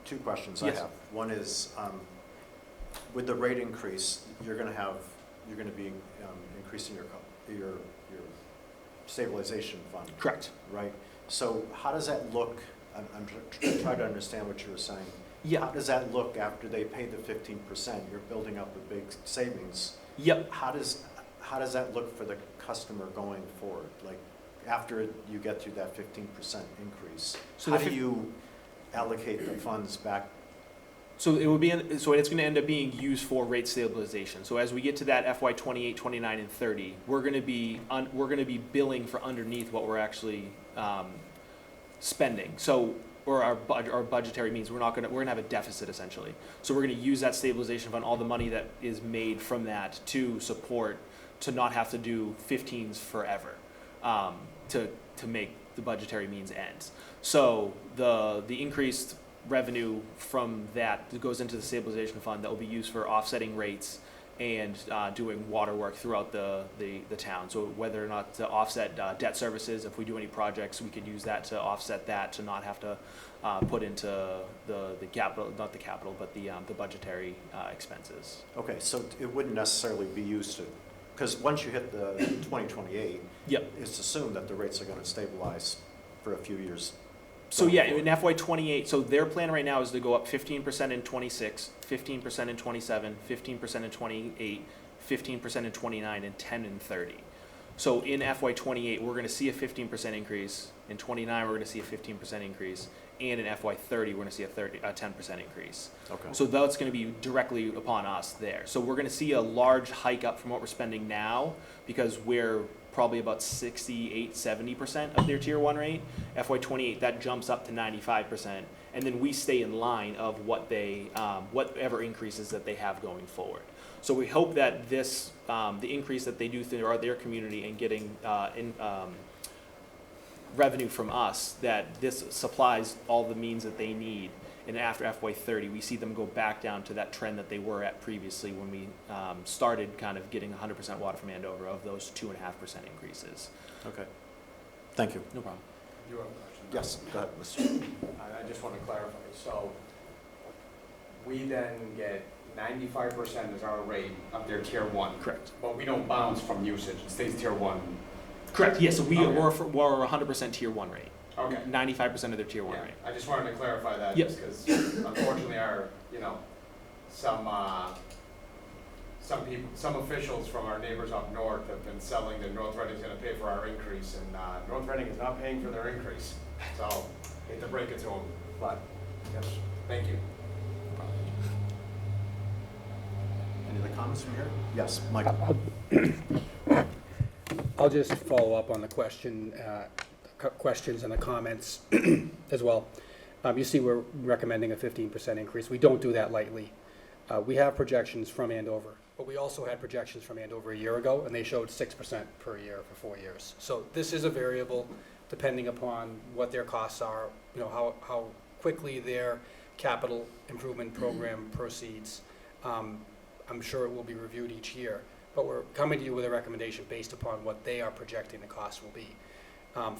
Two questions Yes. I have. One is, with the rate increase, you're going to be increasing your stabilization fund. Correct. Right? So how does that look? I'm trying to understand what you were saying. Yeah. How does that look after they pay the 15%? You're building up a big savings. Yep. How does that look for the customer going forward? Like after you get through that 15% increase, So how do you allocate the funds back? So it's going to end up being used for rate stabilization. So as we get to that FY 28, 29, and 30, we're going to be billing for underneath what we're actually spending. So or our budgetary means we're going to have a deficit essentially. So we're going to use that stabilization fund, all the money that is made from that, to not have to do 15s forever, to make the budgetary means ends. So the increased revenue from that goes into the stabilization fund that will be used for offsetting rates and doing water work throughout the town. So whether or not to offset debt services, if we do any projects, we could use that to offset that, to not have to put into the capital, not the capital, but the budgetary expenses. Okay, so it wouldn't necessarily be used to, because once you hit the 2028, yep, it's assumed that the rates are going to stabilize for a few years. So yeah, in FY 28, so their plan right now is to go up 15% in 26, 15% in 27, 15% in 28, 15% in 29, and 10 in 30. So in FY 28, we're going to see a 15% increase. In 29, we're going to see a 15% increase. And in FY 30, we're going to see a 10% increase. Okay. So that's going to be directly upon us there. So we're going to see a large hike up from what we're spending now, because we're probably about 68, 70% of their tier 1 rate. FY 28, that jumps up to 95%, and then we stay in line of what whatever increases that they have going forward. So we hope that this, the increase that they do through their community and getting revenue from us, that this supplies all the means that they need. And after FY 30, we see them go back down to that trend that they were at previously when we started kind of getting 100% water from Andover, of those 2.5% increases. Okay. Thank you. No problem. You have a question? Yes, go ahead, Mr. I just want to clarify. So we then get 95% as our rate of their tier 1. Correct. But we don't bounce from usage. It stays tier 1. Correct. Yes. So we're Okay. 100% tier 1 rate. Okay. 95% of their tier 1 Yeah, rate. I just wanted to clarify that, Yep. just because unfortunately some officials from our neighbors up north have been selling that North Reading's going to pay for our increase, and North Reading is not paying for their increase. So hate to break it to them, but yes, thank you. Any other comments from here? Yes, Michael. I'll just follow up on the questions and the comments as well. You see we're recommending a 15% increase. We don't do that lightly. We have projections from Andover, but we also had projections from Andover a year ago, and they showed 6% per year for 4 years. So this is a variable depending upon what their costs are, how quickly their capital improvement program proceeds. I'm sure it will be reviewed each year, but we're coming to you with a recommendation based upon what they are projecting the cost will be.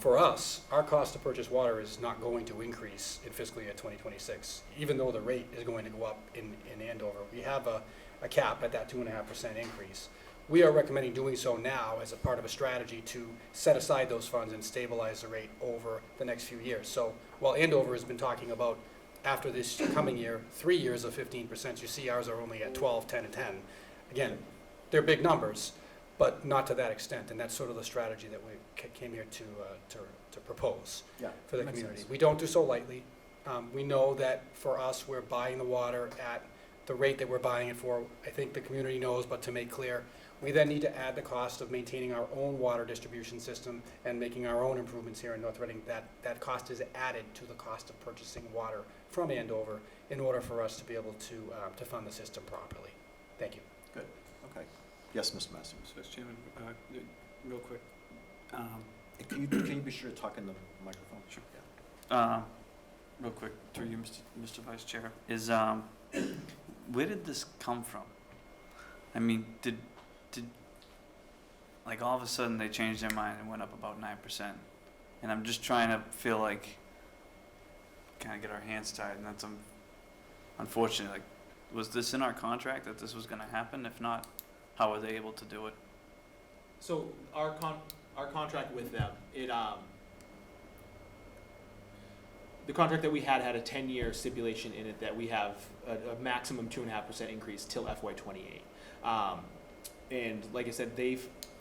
For us, our cost to purchase water is not going to increase in fiscal year 2026, even though the rate is going to go up in Andover. We have a cap at that 2.5% increase. We are recommending doing so now as a part of a strategy to set aside those funds and stabilize the rate over the next few years. So while Andover has been talking about, after this coming year, 3 years of 15%, you see ours are only at 12, 10, and 10. Again, they're big numbers, but not to that extent, and that's sort of the strategy that we came here to propose for the community. We don't do so lightly. We know that for us, we're buying the water at the rate that we're buying it for. I think the community knows, but to make clear, we then need to add the cost of maintaining our own water distribution system and making our own improvements here in North Reading. That cost is added to the cost of purchasing water from Andover in order for us to be able to fund the system properly. Thank you. Good, okay. Yes, Mr. Massey? Mr. Vice Chairman, real quick. Can you be sure to talk in the microphone? Sure. Real quick, through you, Mr. Vice Chair, is where did this come from? I mean, did like all of a sudden they changed their mind and went up about 9%, and I'm just trying to feel like kind of get our hands tied, and that's unfortunate. Like, was this in our contract that this was going to happen? If not, how were they able to do it? So our contract with them, the contract that we had a 10-year stipulation in it that we have a maximum 2.5% increase till FY28. And like I said,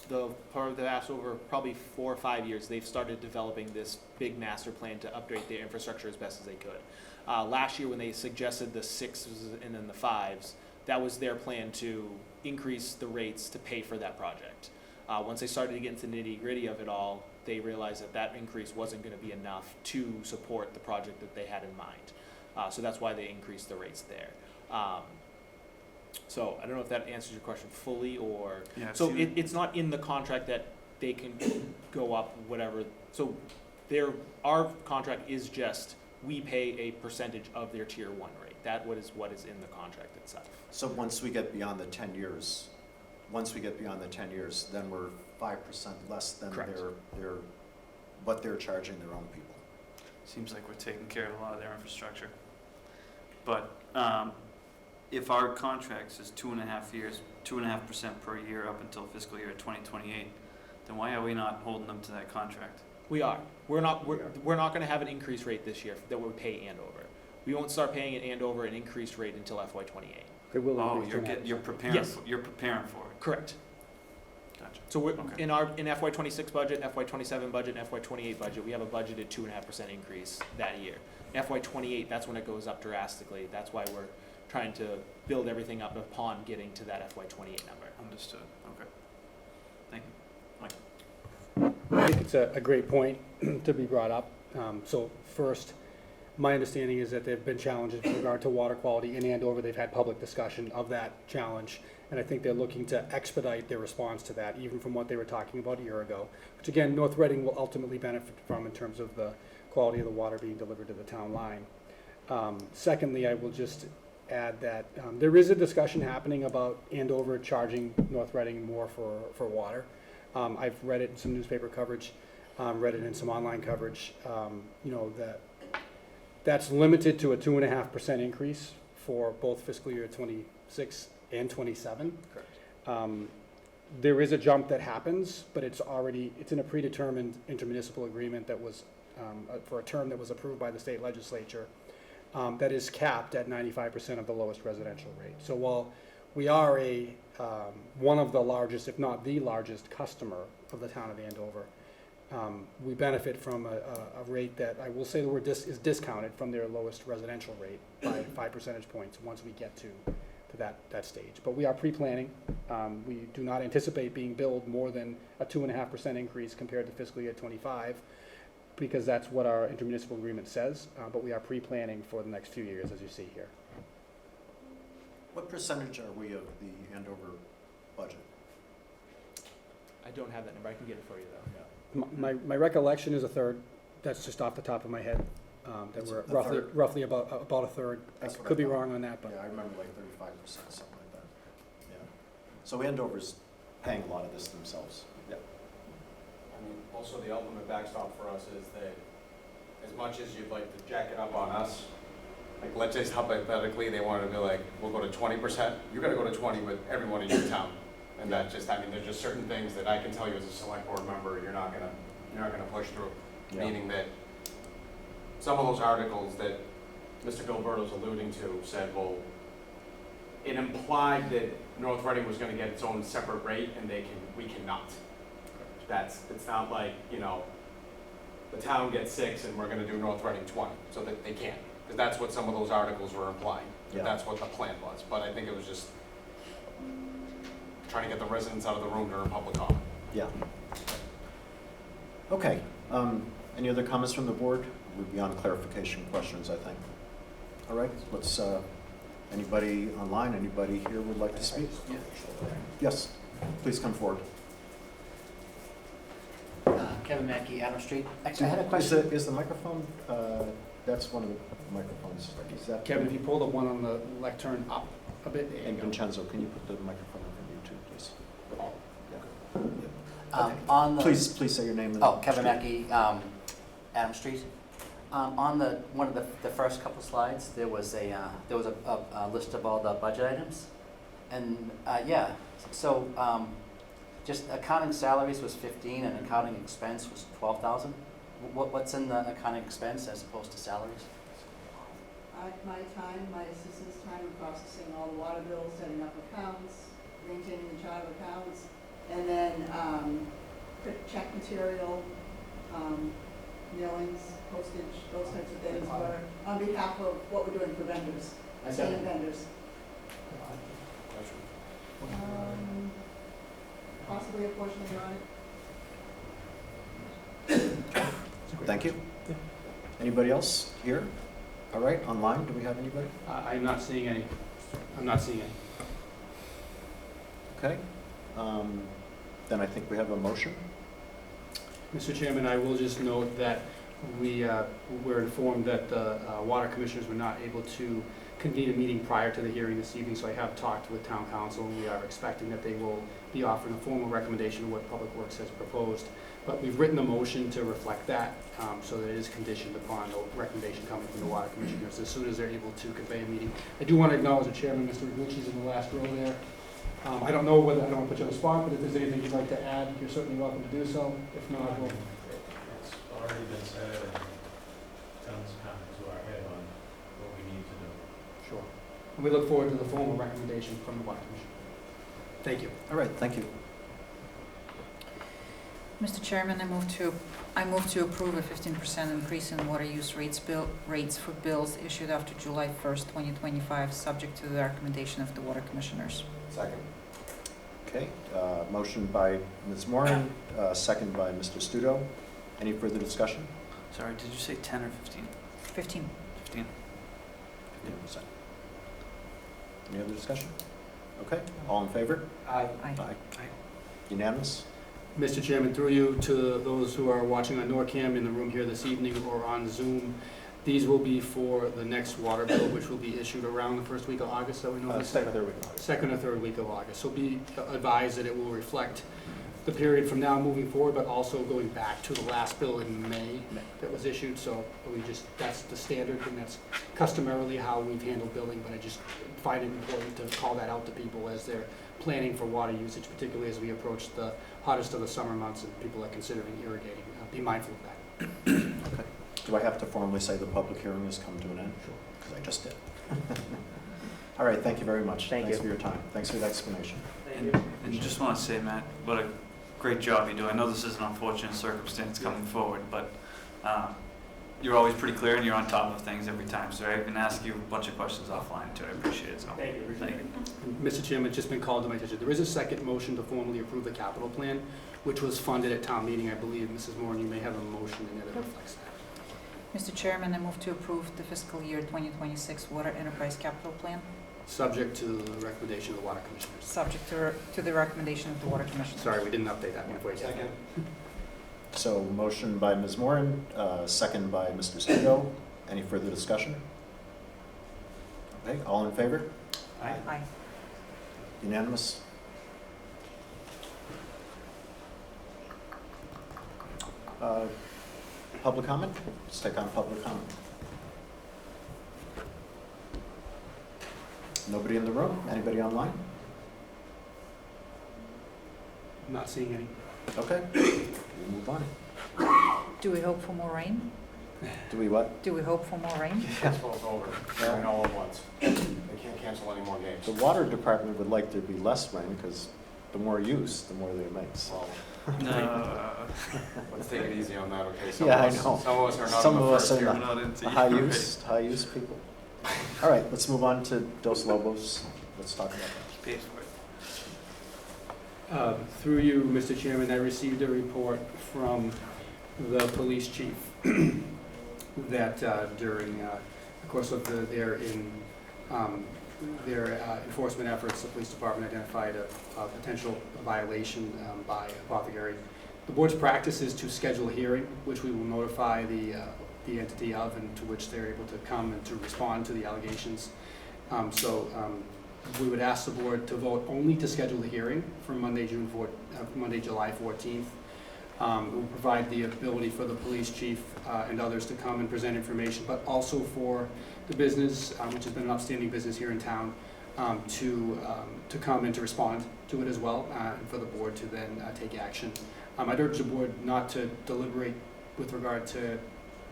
over the past over probably 4 or 5 years, they've started developing this big master plan to upgrade their infrastructure as best as they could. Last year when they suggested the 6s and then the 5s, that was their plan to increase the rates to pay for that project. Once they started to get into the nitty-gritty of it all, they realized that increase wasn't going to be enough to support the project that they had in mind. So that's why they increased the rates there. So I don't know if that answers your question fully, or Yeah, so it's not in the contract that they can go up whatever. So our contract is just we pay a percentage of their tier 1 rate. That is what is in the contract itself. So once we get beyond the 10 years, then we're 5% less than what they're charging their own people. Seems like we're taking care of a lot of their infrastructure. But if our contract says 2.5 years, 2.5% per year up until fiscal year 2028, then why are we not holding them to that contract? We are. We're not going to have an increase rate this year that we pay Andover. We won't start paying at Andover an increased rate until FY28. They will Oh, increase you're preparing. Yes. You're preparing for it. Correct. Gotcha. So we're, Okay. in FY26 budget, FY27 budget, and FY28 budget, we have a budgeted 2.5% increase that year. FY28, that's when it goes up drastically. That's why we're trying to build everything up upon getting to that FY28 number. Understood. Okay. Thank you. I think it's a great point to be brought up. So first, my understanding is that there have been challenges with regard to water quality in Andover. They've had public discussion of that challenge, and I think they're looking to expedite their response to that, even from what they were talking about a year ago, which again, North Reading will ultimately benefit from in terms of the quality of the water being delivered to the town line. Secondly, I will just add that there is a discussion happening about Andover charging North Reading more for water. I've read it in some newspaper coverage, read it in some online coverage. That's limited to a 2.5% increase for both fiscal year 26 and 27. Correct. There is a jump that happens, but it's in a predetermined intermunicipal agreement that was for a term that was approved by the state legislature that is capped at 95% of the lowest residential rate. So while we are one of the largest, if not the largest customer of the town of Andover, we benefit from a rate that I will say the word is discounted from their lowest residential rate by 5 percentage points once we get to that stage. But we are pre-planning. We do not anticipate being billed more than a 2.5% increase compared to fiscal year 25, because that's what our intermunicipal agreement says. But we are pre-planning for the next few years, as you see here. What percentage are we of the Andover budget? I don't have that number. I can get it for you though. My recollection is a third. That's just off the top of my head. That It's we're a roughly about a third. I That's what I could be thought. wrong on that, but Yeah, I remember like 35%, something like that. Yeah. So Andover's paying a lot of this themselves. Yeah. I mean, also the ultimate backstop for us is that as much as you'd like to jack it up on us, like let's say hypothetically they wanted to be like, we'll go to 20%, you gotta go to 20 with everyone in your town. And that just, I mean, there's just certain things that I can tell you as a select board member, you're not gonna push through. Yeah. Meaning that some of those articles that Mr. Gilberto's alluding to said, well, it implied that North Reading was gonna get its own separate rate and we cannot. It's not like, the town gets 6 and we're gonna do North Reading 20, so that they can't. Because that's what some of those articles were implying, Yeah. that's what the plan was. But I think it was just trying to get the residents out of the room during public comment. Yeah. Okay, any other comments from the board? We're beyond clarification questions, I think. All right, let's, anybody online, anybody here would like to speak? Yes, please come forward. Kevin Mackey, Adam Street. Actually, I had a question. Is the microphone, that's one of the microphones, is that? Kevin, if you pull the one on the lectern up a bit, there you And go. Vincenzo, can you put the microphone in front of you too, please? On the, Please say your name and. Oh, Kevin street. Mackey, Adam Street. On the, one of the first couple slides, there was a list of all the budget items. And, yeah, so, just accounting salaries was 15 and accounting expense was 12,000. What's in the accounting expense as opposed to salaries? My time, my assistant's time in processing all the water bills, setting up accounts, maintaining the chart of accounts, and then check material, mailings, postage, those types of things, were on behalf of what we're doing for vendors, sand vendors. Possibly a portion of your audit. Thank you. Anybody else here? All right, online, do we have anybody? I'm not seeing any. I'm not seeing any. Okay, then I think we have a motion. Mr. Chairman, I will just note that we were informed that the water commissioners were not able to convene a meeting prior to the hearing this evening, so I have talked with town council, and we are expecting that they will be offering a formal recommendation of what Public Works has proposed. But we've written a motion to reflect that, so that it is conditioned upon the recommendation coming from the water commissioners as soon as they're able to convey a meeting. I do want to acknowledge the chairman, Mr. Iguchi's in the last row there. I don't know whether, I don't want to put you on the spot, but if there's anything you'd like to add, you're certainly welcome to do so. If not, we'll... It's already been said, and Tom's comment to our head on what we need to do. Sure. And we look forward to the formal recommendation from the water commission. Thank you. All right, thank you. Mr. Chairman, I move to approve a 15% increase in water use rates for bills issued after July 1st, 2025, subject to the recommendation of the water commissioners. Second. Okay, motion by Ms. Moran, second by Mr. Studo. Any further discussion? Sorry, did you say 10 or 15? 15. 15. 15%. Any other discussion? Okay, all in favor? Aye. Aye. Unanimous? Mr. Chairman, through you to those who are watching on NORCAM in the room here this evening or on Zoom, these will be for the next water bill, which will be issued around the first week of August, so we know. Second or third week of August. Second or third week of August. So be advised that it will reflect the period from now moving forward, but also going back to the last bill in May that was issued. So we just, that's the standard, and that's customarily how we've handled billing, but I just find it important to call that out to people as they're planning for water usage, particularly as we approach the hottest of the summer months and people are considering irrigating. Be mindful of that. Okay. Do I have to formally say the public hearing has come to an end? Sure. Because I just did. All right, thank you very much. Thanks for your time. Thanks for the explanation. And just want to say, Matt, what a great job you do. I know this is an unfortunate circumstance coming forward, but you're always pretty clear and you're on top of things every time. So I can ask you a bunch of questions offline too. I appreciate it. So Thank you. Thank you. Mr. Chairman, it's just been called to my attention. There is a second motion to formally approve the capital plan, which was funded at town meeting. I believe, Mrs. Moore, you may have a motion in there that reflects that. Mr. Chairman, I move to approve the fiscal year 2026 Water Enterprise Capital Plan, Subject to the recommendation of the water commissioners. subject to the recommendation of the water commissioners. Sorry, we didn't update that one for you. Second. So motion by Ms. Moran, second by Mr. Studo. Any further discussion? Okay, all in favor? Aye. Unanimous? Public comment? Let's take on public comment. Nobody in the room? Anybody online? I'm not seeing any. Okay, we'll move on. Do we hope for more rain? Do we what? Do we hope for more rain? Baseball's over. Rain all at once. They can't cancel any more games. The water department would like there to be less rain because the more use, the more they make. So No. Let's take it easy on that, okay? Yeah, I know. Some of us are not Some in the of us first are year. not the high use people. All right, let's move on to Dos Lobos. Let's talk about that. Pay for it. Through you, Mr. Chairman, I received a report from the police chief that during the course of their enforcement efforts, the police department identified a potential violation by Apothecary. The board's practice is to schedule a hearing, which we will notify the entity of, and to which they're able to come and to respond to the allegations. We would ask the board to vote only to schedule the hearing for Monday, July 14th. It will provide the ability for the police chief and others to come and present information, but also for the business, which has been an outstanding business here in town, to come and to respond to it as well, and for the board to then take action. I'd urge the board not to deliberate with regard to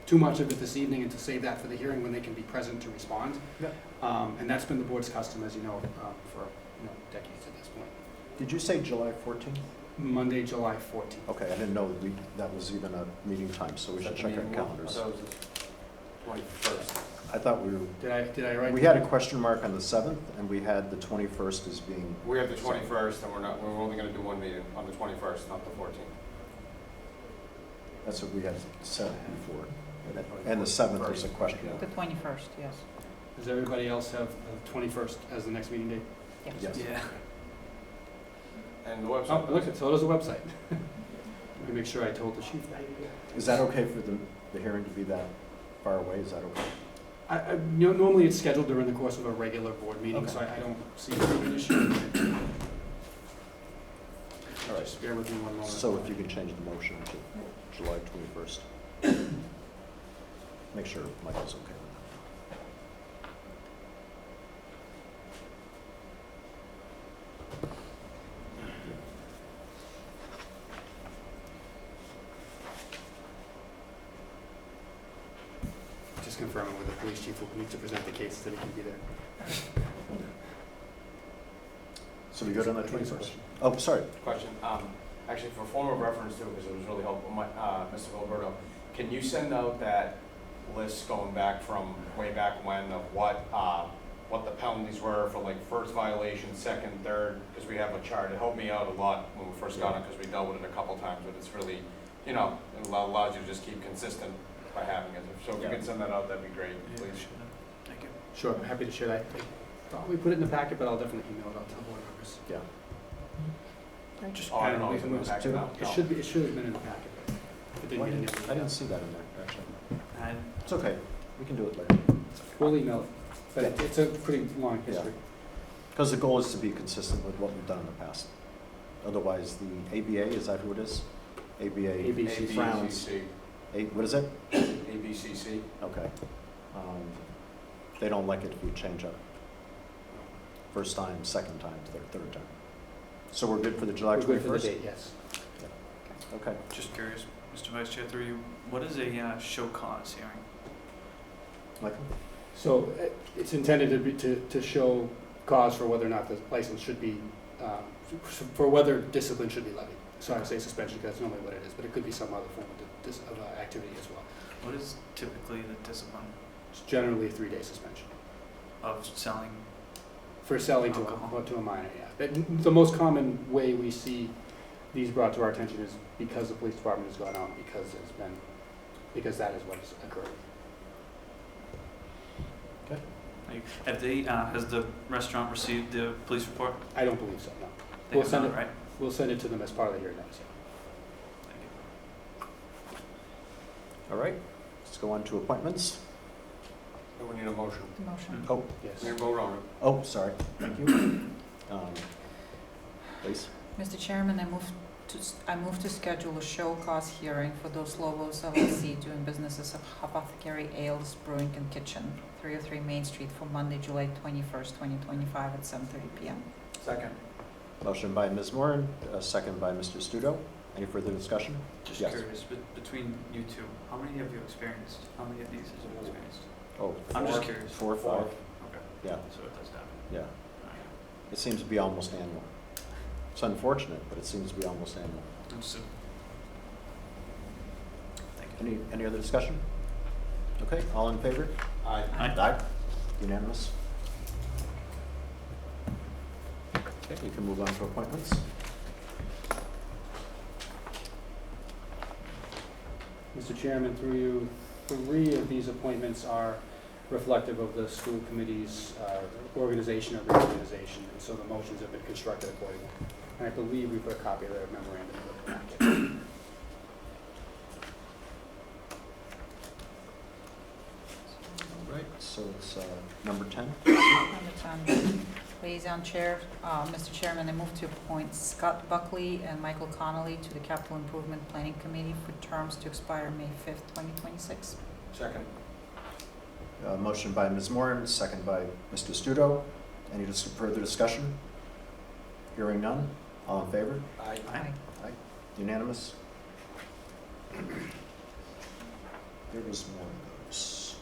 too much of it this evening and to save that for the hearing when they can be present to respond. Yeah. And that's been the board's custom, as you know, for decades at this point. Did you say July 14th? Monday, July 14th. Okay, I didn't know that was even a meeting time, so we should check our calendars. I thought it was the 21st. I thought we were. Did I write? We had a question mark on the 7th, and we had the 21st as being. We have the 21st, and we're only going to do one meeting on the 21st, not the 14th. That's what we had said before. And the 7th was a question mark. The 21st, yes. Does everybody else have the 21st as the next meeting date? Yes. Yeah. And the website. Oh, look, so does the website. Let me make sure I told the chief that. Is that okay for the hearing to be that far away? Is that okay? Normally it's scheduled during the course of a regular board meeting, Okay. so I don't see it being an issue. All right. Just bear with me one moment. So if you could change the motion to July 21st. Make sure Michael's okay with that. Just confirming with the police chief who needs to present the case that he can be there. So we go on the 21st. Oh, sorry. Question. Actually, for form of reference too, because it was really helpful, Mr. Gilberto, can you send out that list going back from way back when of what the penalties were for like first violation, second, third? Because we have a chart. It helped me out a lot when we first got it because we dealt with it a couple times, but it's really, it allows you to just keep consistent by having it. So if you can send that out, that'd be great, please. Thank you. Sure, I'm happy to share that. I thought we put it in the packet, but I'll definitely email it out to the board members. Yeah. Just I don't know if it's in the packet now. It should have been in the packet. If it didn't get in I didn't see that in there, actually. And It's okay. We can do it later. We'll email it, but it's a pretty long history. Because the goal is to be consistent with what we've done in the past. Otherwise, the ABA, is that who it is? ABA ABC. frowns. What is it? ABCC. Okay. They don't like it if you change up. First time, second time, third time. So we're good for the July 21st? We're good for the date, yes. Okay. just curious, Mr. Vice Chair, through you, what is a show cause hearing? Michael? So it's intended to show cause for whether or not the license should be, for whether discipline should be levied. So I would say suspension, because that's normally what it is, but it could be some other form of activity as well. What is typically the discipline It's generally a 3-day suspension. of selling? For selling Alcohol. to a minor, yeah. The most common way we see these brought to our attention is because the police department has gone out, because that is what has occurred. Have they, has the restaurant received the police report? I don't believe so, no. They We'll have send not, it- right? We'll send it to them as part of the hearing notice. Thank you. All right. Let's go on to appointments. Do we need a motion? The motion. Oh, Yes. We need to vote on it. oh, sorry. Thank you. Please. Mr. Chairman, I move to schedule a show cause hearing for Dos Lobos LLC doing businesses of Apothecary Ales Brewing and Kitchen, 303 Main Street for Monday, July 21st, 2025 at 7:30 p.m. Second. Motion by Ms. Moran, a second by Mr. Studo. Any further discussion? Just Yes. curious, between you two, how many have you experienced? How many of these have you experienced? Oh, I'm just curious. 4 or 5. Okay. Yeah, So it does happen. yeah. All right. It seems to be almost annual. It's unfortunate, but it seems to be almost annual. Understood. Thank you. Any other discussion? Okay, all in favor? Aye. Aye. Unanimous. Okay, you can move on to appointments. Mr. Chairman, through you, 3 of these appointments are reflective of the school committee's organization or reorganization, and so the motions have been constructed accordingly. And I believe we put a copy of the memorandum in the packet. All right, so it's number 10. Number 10, Liaison Chair. Mr. Chairman, I move to appoint Scott Buckley and Michael Connolly to the Capital Improvement Planning Committee for terms to expire May 5th, 2026. Second. Motion by Ms. Moran, second by Mr. Studo. Any further discussion? Hearing none. All in favor? Aye. Aye. Unanimous. There was more of those.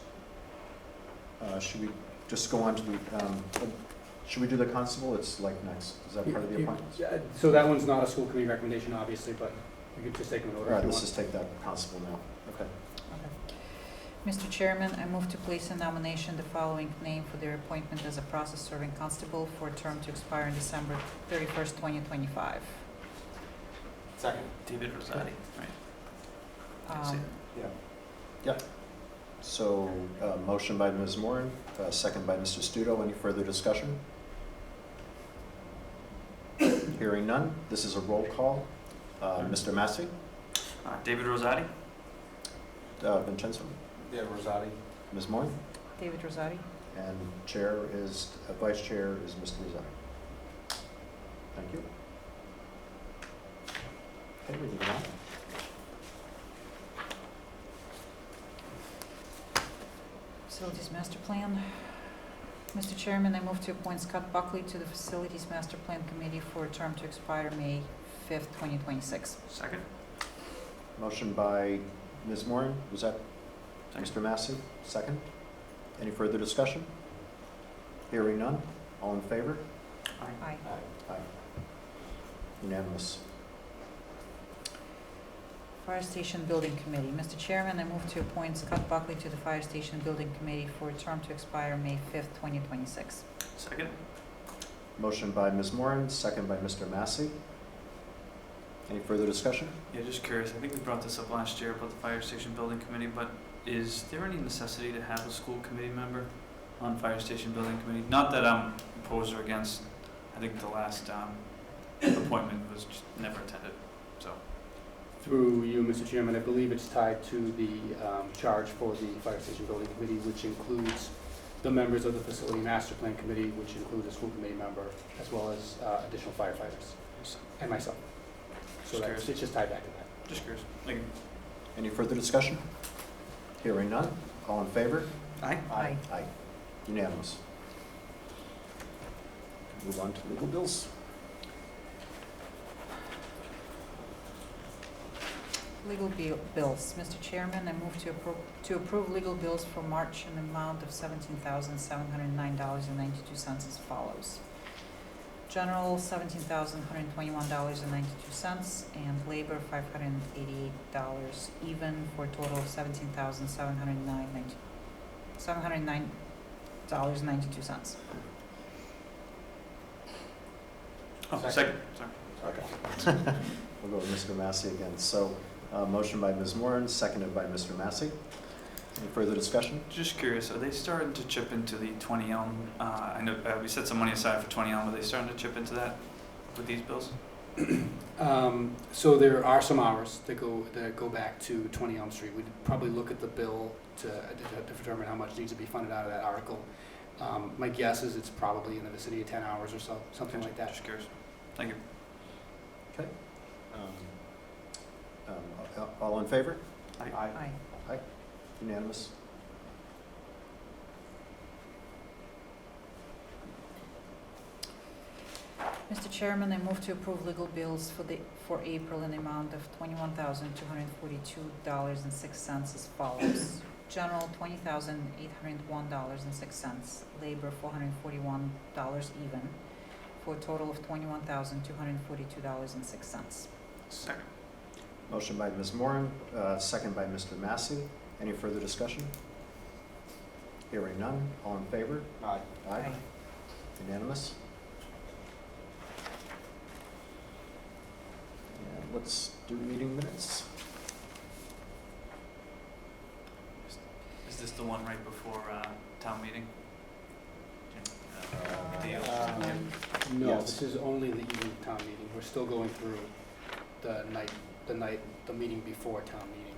Should we just go on to the, should we do the constable? It's like next. Is that part of the appointments? Yeah, so that one's not a school committee recommendation, obviously, but we could just take them in All order if right, you let's want. just take that constable now. Okay. Mr. Chairman, I move to place in nomination the following name for their appointment as a process-serving constable for a term to expire on December 31st, 2025. Second. David Rosati, right? Um, Yeah. So, motion by Ms. Moran, second by Mr. Studo. Any further discussion? Hearing none. This is a roll call. Mr. Massey? David Rosati? Vincenzo? Yeah, Rosati. Ms. Moran? David Rosati. And vice chair is Mr. Rosati. Thank you. Okay, we move on. Facilities Master Plan. Mr. Chairman, I move to appoint Scott Buckley to the Facilities Master Plan Committee for a term to expire May 5th, 2026. Second. Motion by Ms. Moran. Was that Mr. Massey? Second. Any further discussion? Hearing none. All in favor? Aye. Aye. Unanimous. Fire Station Building Committee. Mr. Chairman, I move to appoint Scott Buckley to the Fire Station Building Committee for a term to expire May 5th, 2026. Second. Motion by Ms. Moran, second by Mr. Massey. Any further discussion? Yeah, just curious. I think we brought this up last year about the fire station building committee, but is there any necessity to have a school committee member on fire station building committee? Not that I'm opposed or against. I think the last appointment was just never attended, so. Through you, Mr. Chairman, I believe it's tied to the charge for the Fire Station Building Committee, which includes the members of the Facility Master Plan Committee, which includes a school committee member, as well as additional firefighters, and myself. So it's just tied back to that. Just curious. Thank you. Any further discussion? Hearing none. All in favor? Aye. Aye. Aye. Unanimous. Move on to legal bills. Legal bills. Mr. Chairman, I move to approve legal bills for March in the amount of $17,709.92 as follows. General, $17,121.92, and labor, $588 even, for a total of $709.92. Oh, second. Sorry. Okay. We'll go with Mr. Massey again. So, motion by Ms. Moran, seconded by Mr. Massey. Any further discussion? Just curious, are they starting to chip into the 20 Elm? I know we set some money aside for 20 Elm. Are they starting to chip into that with these bills? So there are some hours that go back to 20 Elm Street. We'd probably look at the bill to determine how much needs to be funded out of that article. My guess is it's probably in the vicinity of 10 hours or so, something like that. Just curious. Thank you. Okay. All in favor? Aye. Aye. Aye. Unanimous. Mr. Chairman, I move to approve legal bills for April in the amount of $21,242.06 as follows. General, $20,801.06. Labor, $441 even, for a total of $21,242.06. Second. Motion by Ms. Moran, second by Mr. Massey. Any further discussion? Hearing none. All in favor? Aye. Aye. Unanimous? And let's do meeting minutes. Is this the one right before town meeting? No, Yes. this is only the evening town meeting. We're still going through the meeting before town meeting,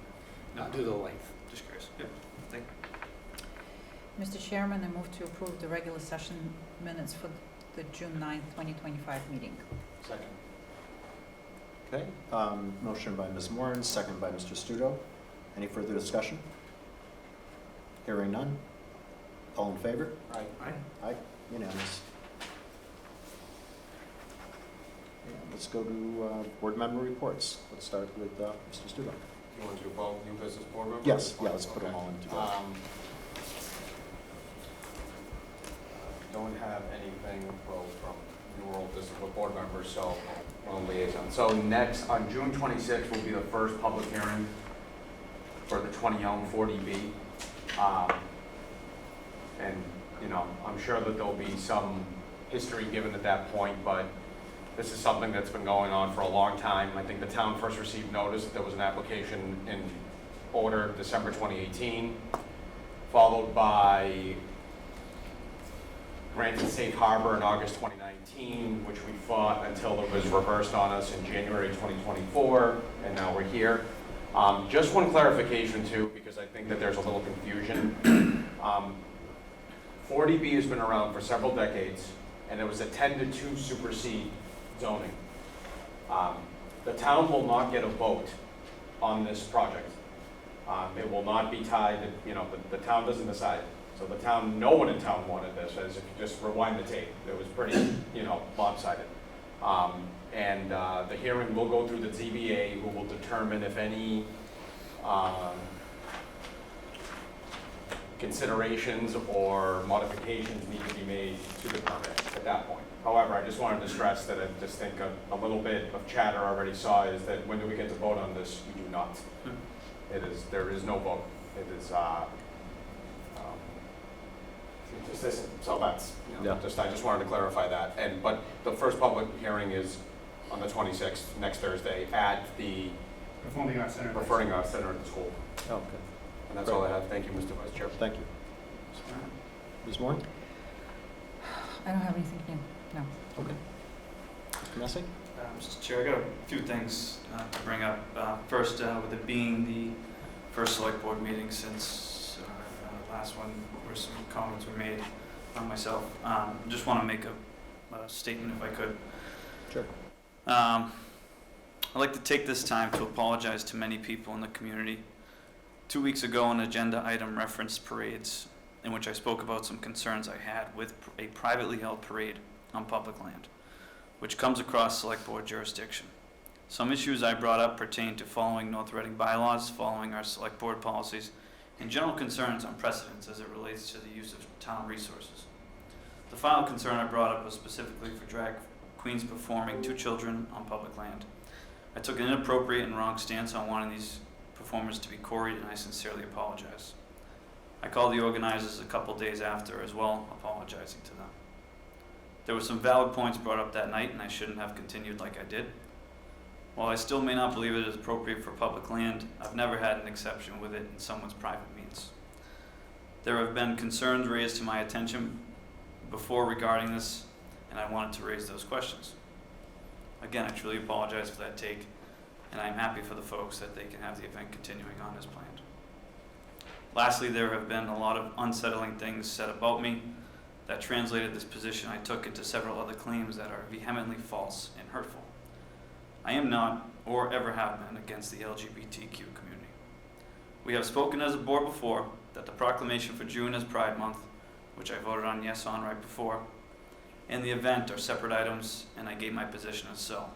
not due to the length. Just curious. Yep. Thank you. Mr. Chairman, I move to approve the regular session minutes for the June 9th, 2025 meeting. Second. Okay, motion by Ms. Moran, second by Mr. Studo. Any further discussion? Hearing none. All in favor? Aye. Aye, unanimous. And let's go to board member reports. Let's start with Mr. Studo. You want to do both new business board members? Yes, yeah, let's put them all in together. Don't have anything from new or old business with board members, so on liaison. So next, on June 26th will be the first public hearing for the 20 Elm 40B. And, you know, I'm sure that there'll be some history given at that point, but this is something that's been going on for a long time. I think the town first received notice that there was an application in order December 2018, followed by granted safe harbor in August 2019, which we fought until it was reversed on us in January 2024, and now we're here. Just one clarification too, because I think that there's a little confusion. 40B has been around for several decades, and it was a 10-2 supersede zoning. The town will not get a vote on this project. It will not be tied, you know, the town doesn't decide. So the town, no one in town wanted this, as if you just rewind the tape. It was pretty, you know, lopsided. The hearing will go through the ZBA, who will determine if any considerations or modifications need to be made to the permit at that point. However, I just wanted to stress that I just think a little bit of chatter already saw is that when do we get to vote on this? We do not. There is no vote. It is, just this, so that's, you know, Yeah. I just wanted to clarify that. But the first public hearing is on the 26th, next Thursday, at the Performing Arts Center. Performing Arts Center at the school. Oh, okay. And that's all I have. Thank you, Mr. Vice Chair. Thank you. Ms. Moran? I don't have anything new, no. Okay. Mr. Massey? Mr. Chair, I got a few things to bring up. First, with it being the first select board meeting since our last one, where some comments were made on myself. Just want to make a statement if I could. Sure. I'd like to take this time to apologize to many people in the community. 2 weeks ago, an agenda item referenced parades, in which I spoke about some concerns I had with a privately held parade on public land, which comes across select board jurisdiction. Some issues I brought up pertain to following North Reading bylaws, following our select board policies, and general concerns on precedents as it relates to the use of town resources. The final concern I brought up was specifically for drag queens performing 2 children on public land. I took an inappropriate and wrong stance on wanting these performers to be quarried, and I sincerely apologize. I called the organizers a couple days after as well, apologizing to them. There were some valid points brought up that night, and I shouldn't have continued like I did. While I still may not believe it is appropriate for public land, I've never had an exception with it in someone's private means. There have been concerns raised to my attention before regarding this, and I wanted to raise those questions. Again, I truly apologize for that take, and I'm happy for the folks that they can have the event continuing on as planned. Lastly, there have been a lot of unsettling things said about me that translated this position I took into several other claims that are vehemently false and hurtful. I am not, or ever have been, against the LGBTQ community. We have spoken as a board before that the proclamation for June as Pride Month, which I voted on yes on right before, and the event are separate items, and I gave my position as so.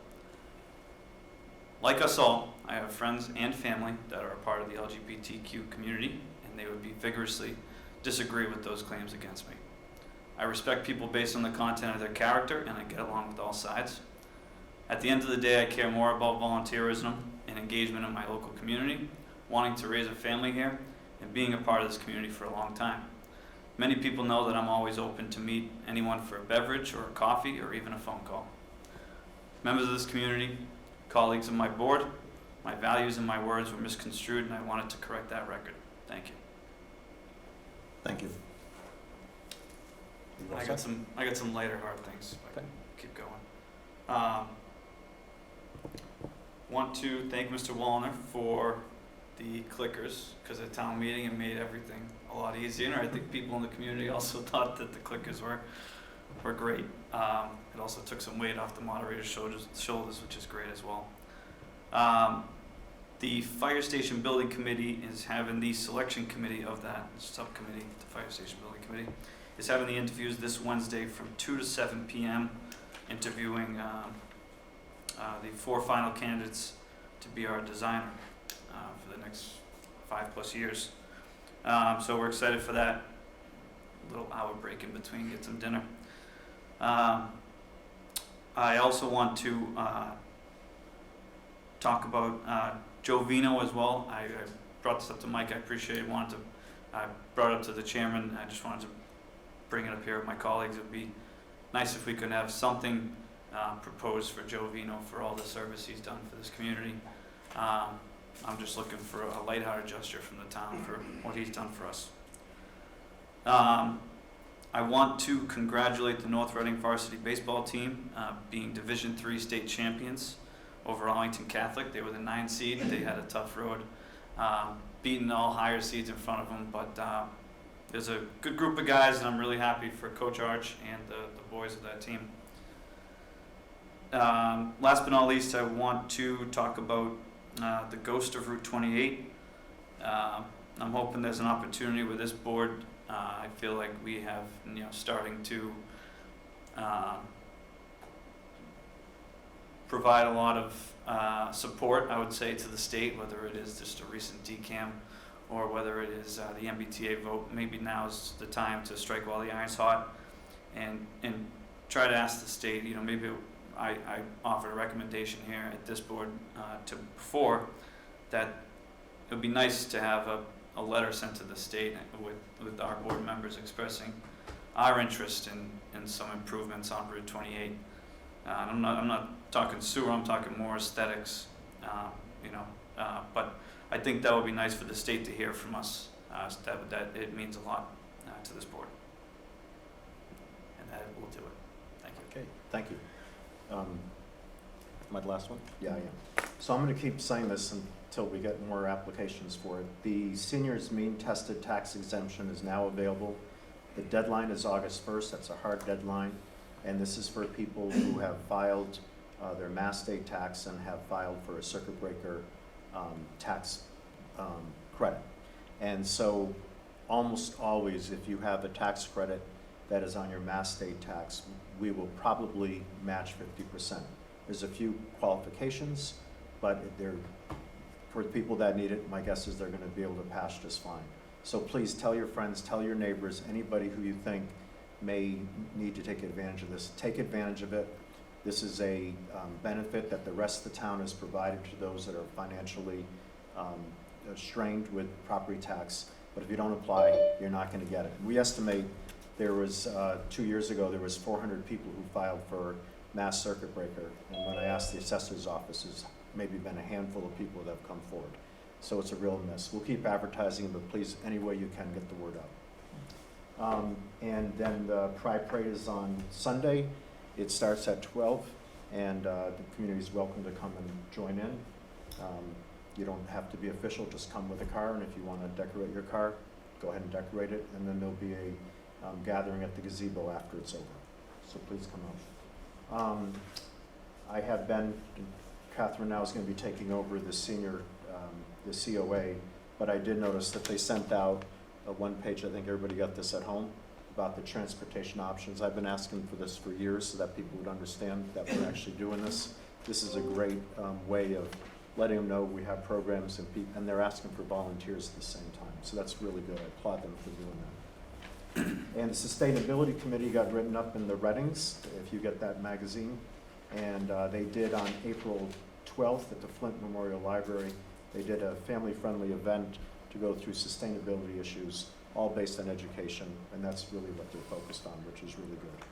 Like us all, I have friends and family that are a part of the LGBTQ community, and they would vigorously disagree with those claims against me. I respect people based on the content of their character, and I get along with all sides. At the end of the day, I care more about volunteerism and engagement in my local community, wanting to raise a family here, and being a part of this community for a long time. Many people know that I'm always open to meet anyone for a beverage or a coffee or even a phone call. Members of this community, colleagues of my board, my values and my words were misconstrued, and I wanted to correct that record. Thank you. Thank you. I got some lighter hard things. If I can keep going. Want to thank Mr. Wallner for the clickers, because at town meeting it made everything a lot easier. I think people in the community also thought that the clickers were great. It also took some weight off the moderator's shoulders, which is great as well. The Fire Station Building Committee is having the selection committee of that subcommittee, the Fire Station Building Committee, is having the interviews this Wednesday from 2 to 7 p.m., interviewing the 4 final candidates to be our designer for the next 5+ years. So we're excited for that. A little hour break in between, get some dinner. I also want to talk about Joe Vino as well. I brought this up to Mike. I appreciate it. I brought it up to the chairman. I just wanted to bring it up here with my colleagues. It would be nice if we could have something proposed for Joe Vino for all the service he's done for this community. I'm just looking for a lighthearted gesture from the town for what he's done for us. I want to congratulate the North Reading varsity baseball team being Division III state champions over Arlington Catholic. They were the 9 seed. They had a tough road, beating all higher seeds in front of them. But there's a good group of guys, and I'm really happy for Coach Arch and the boys of that team. Last but not least, I want to talk about the ghost of Route 28. I'm hoping there's an opportunity with this board. I feel like we have, starting to provide a lot of support, I would say, to the state, whether it is just a recent DCAM or whether it is the MBTA vote. Maybe now is the time to strike while the iron's hot and try to ask the state, maybe I offered a recommendation here at this board before that it would be nice to have a letter sent to the state with our board members expressing our interest in some improvements on Route 28. I'm not talking sewer, I'm talking more aesthetics, but I think that would be nice for the state to hear from us, that it means a lot to this board. And that will do it. Thank you. Okay, thank you. My last one? Yeah, I am. So I'm going to keep saying this until we get more applications for it. The seniors mean tested tax exemption is now available. The deadline is August 1st. That's a hard deadline. And this is for people who have filed their mass state tax and have filed for a circuit breaker tax credit. And so almost always, if you have a tax credit that is on your mass state tax, we will probably match 50%. There's a few qualifications, but for the people that need it, my guess is they're going to be able to pass just fine. So please tell your friends, tell your neighbors, anybody who you think may need to take advantage of this. Take advantage of it. This is a benefit that the rest of the town has provided to those that are financially strained with property tax. But if you don't apply, you're not going to get it. We estimate there was 2 years ago, there was 400 people who filed for mass circuit breaker. And when I asked the assessor's office, there's maybe been a handful of people that have come forward. So it's a real miss. We'll keep advertising, but please, any way you can, get the word out. And then the Pride Parade is on Sunday. It starts at 12, and the community is welcome to come and join in. You don't have to be official, just come with a car, and if you want to decorate your car, go ahead and decorate it, and then there'll be a gathering at the gazebo after it's over. So please come out. I have been, Catherine now is going to be taking over the senior, the COA, but I did notice that they sent out a one-page, I think everybody got this at home, about the transportation options. I've been asking for this for years so that people would understand that we're actually doing this. This is a great way of letting them know we have programs and they're asking for volunteers at the same time. So that's really good. I applaud them for doing that. And the Sustainability Committee got written up in the Readings, if you get that magazine. And they did on April 12th at the Flint Memorial Library. They did a family-friendly event to go through sustainability issues, all based on education, and that's really what they're focused on, which is really good.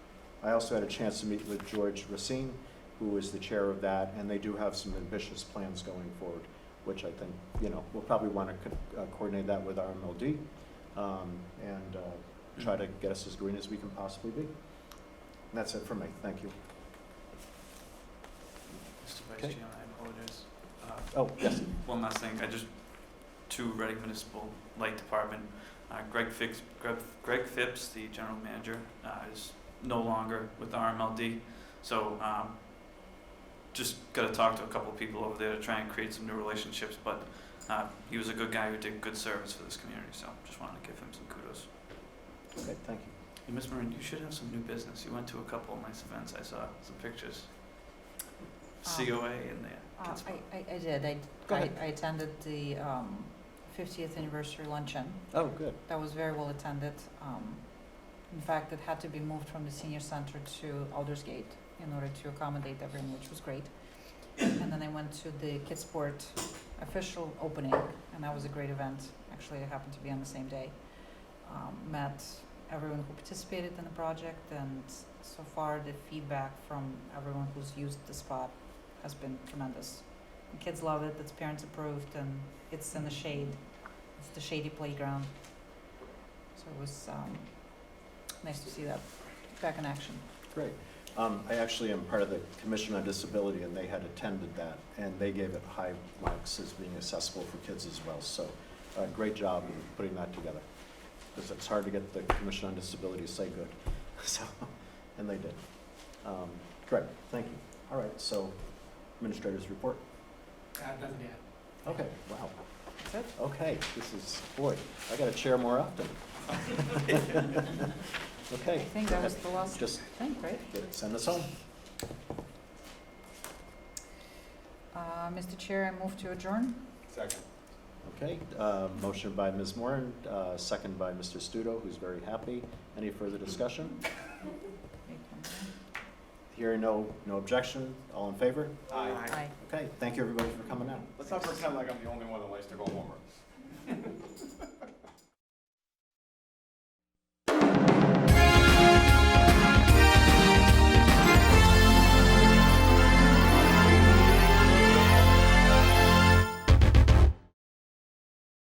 I also had a chance to meet with George Racine, who is the chair of that, and they do have some ambitious plans going forward, which I think, you know, we'll probably want to coordinate that with RMLD and try to get us as green as we can possibly be. And that's it for me. Thank you. Mr. Vice Okay. Chairman, I apologize. Oh, yes. One last thing, to Reading Municipal Light Department, Greg Phipps, the general manager, is no longer with RMLD, so just got to talk to a couple of people over there to try and create some new relationships, but he was a good guy who did good service for this community, so just wanted to give him some kudos. Okay, thank you. And Ms. Marin, you should have some new business. You went to a couple of nice events. I saw some pictures. COA in there. I did. Go ahead. I attended the 50th anniversary luncheon. Oh, good. That was very well attended. In fact, it had to be moved from the senior center to Aldersgate in order to accommodate everyone, which was great. And then I went to the Kids Sport official opening, and that was a great event. Actually, it happened to be on the same day. Met everyone who participated in the project, and so far the feedback from everyone who's used the spot has been tremendous. The kids love it, it's parents approved, and it's in the shade. It's the shady playground. So it was nice to see that back in action. Great. I actually am part of the Commission on Disability, and they had attended that, and they gave it high marks as being accessible for kids as well. So great job in putting that together, because it's hard to get the Commission on Disability to say good. So, and they did. Great, thank you. All right, so administrator's report. Nothing yet. Okay, wow. That's it? Okay, this is, boy, I got to chair more often. Okay. I think that was the last Just thing, right? send us home. Mr. Chair, I move to adjourn. Second. Okay, motion by Ms. Moran, second by Mr. Studo, who's very happy. Any further discussion? Hearing no objection, all in favor? Aye. Aye. Okay, thank you everybody for coming out. Let's not pretend like I'm the only one that likes to go home early.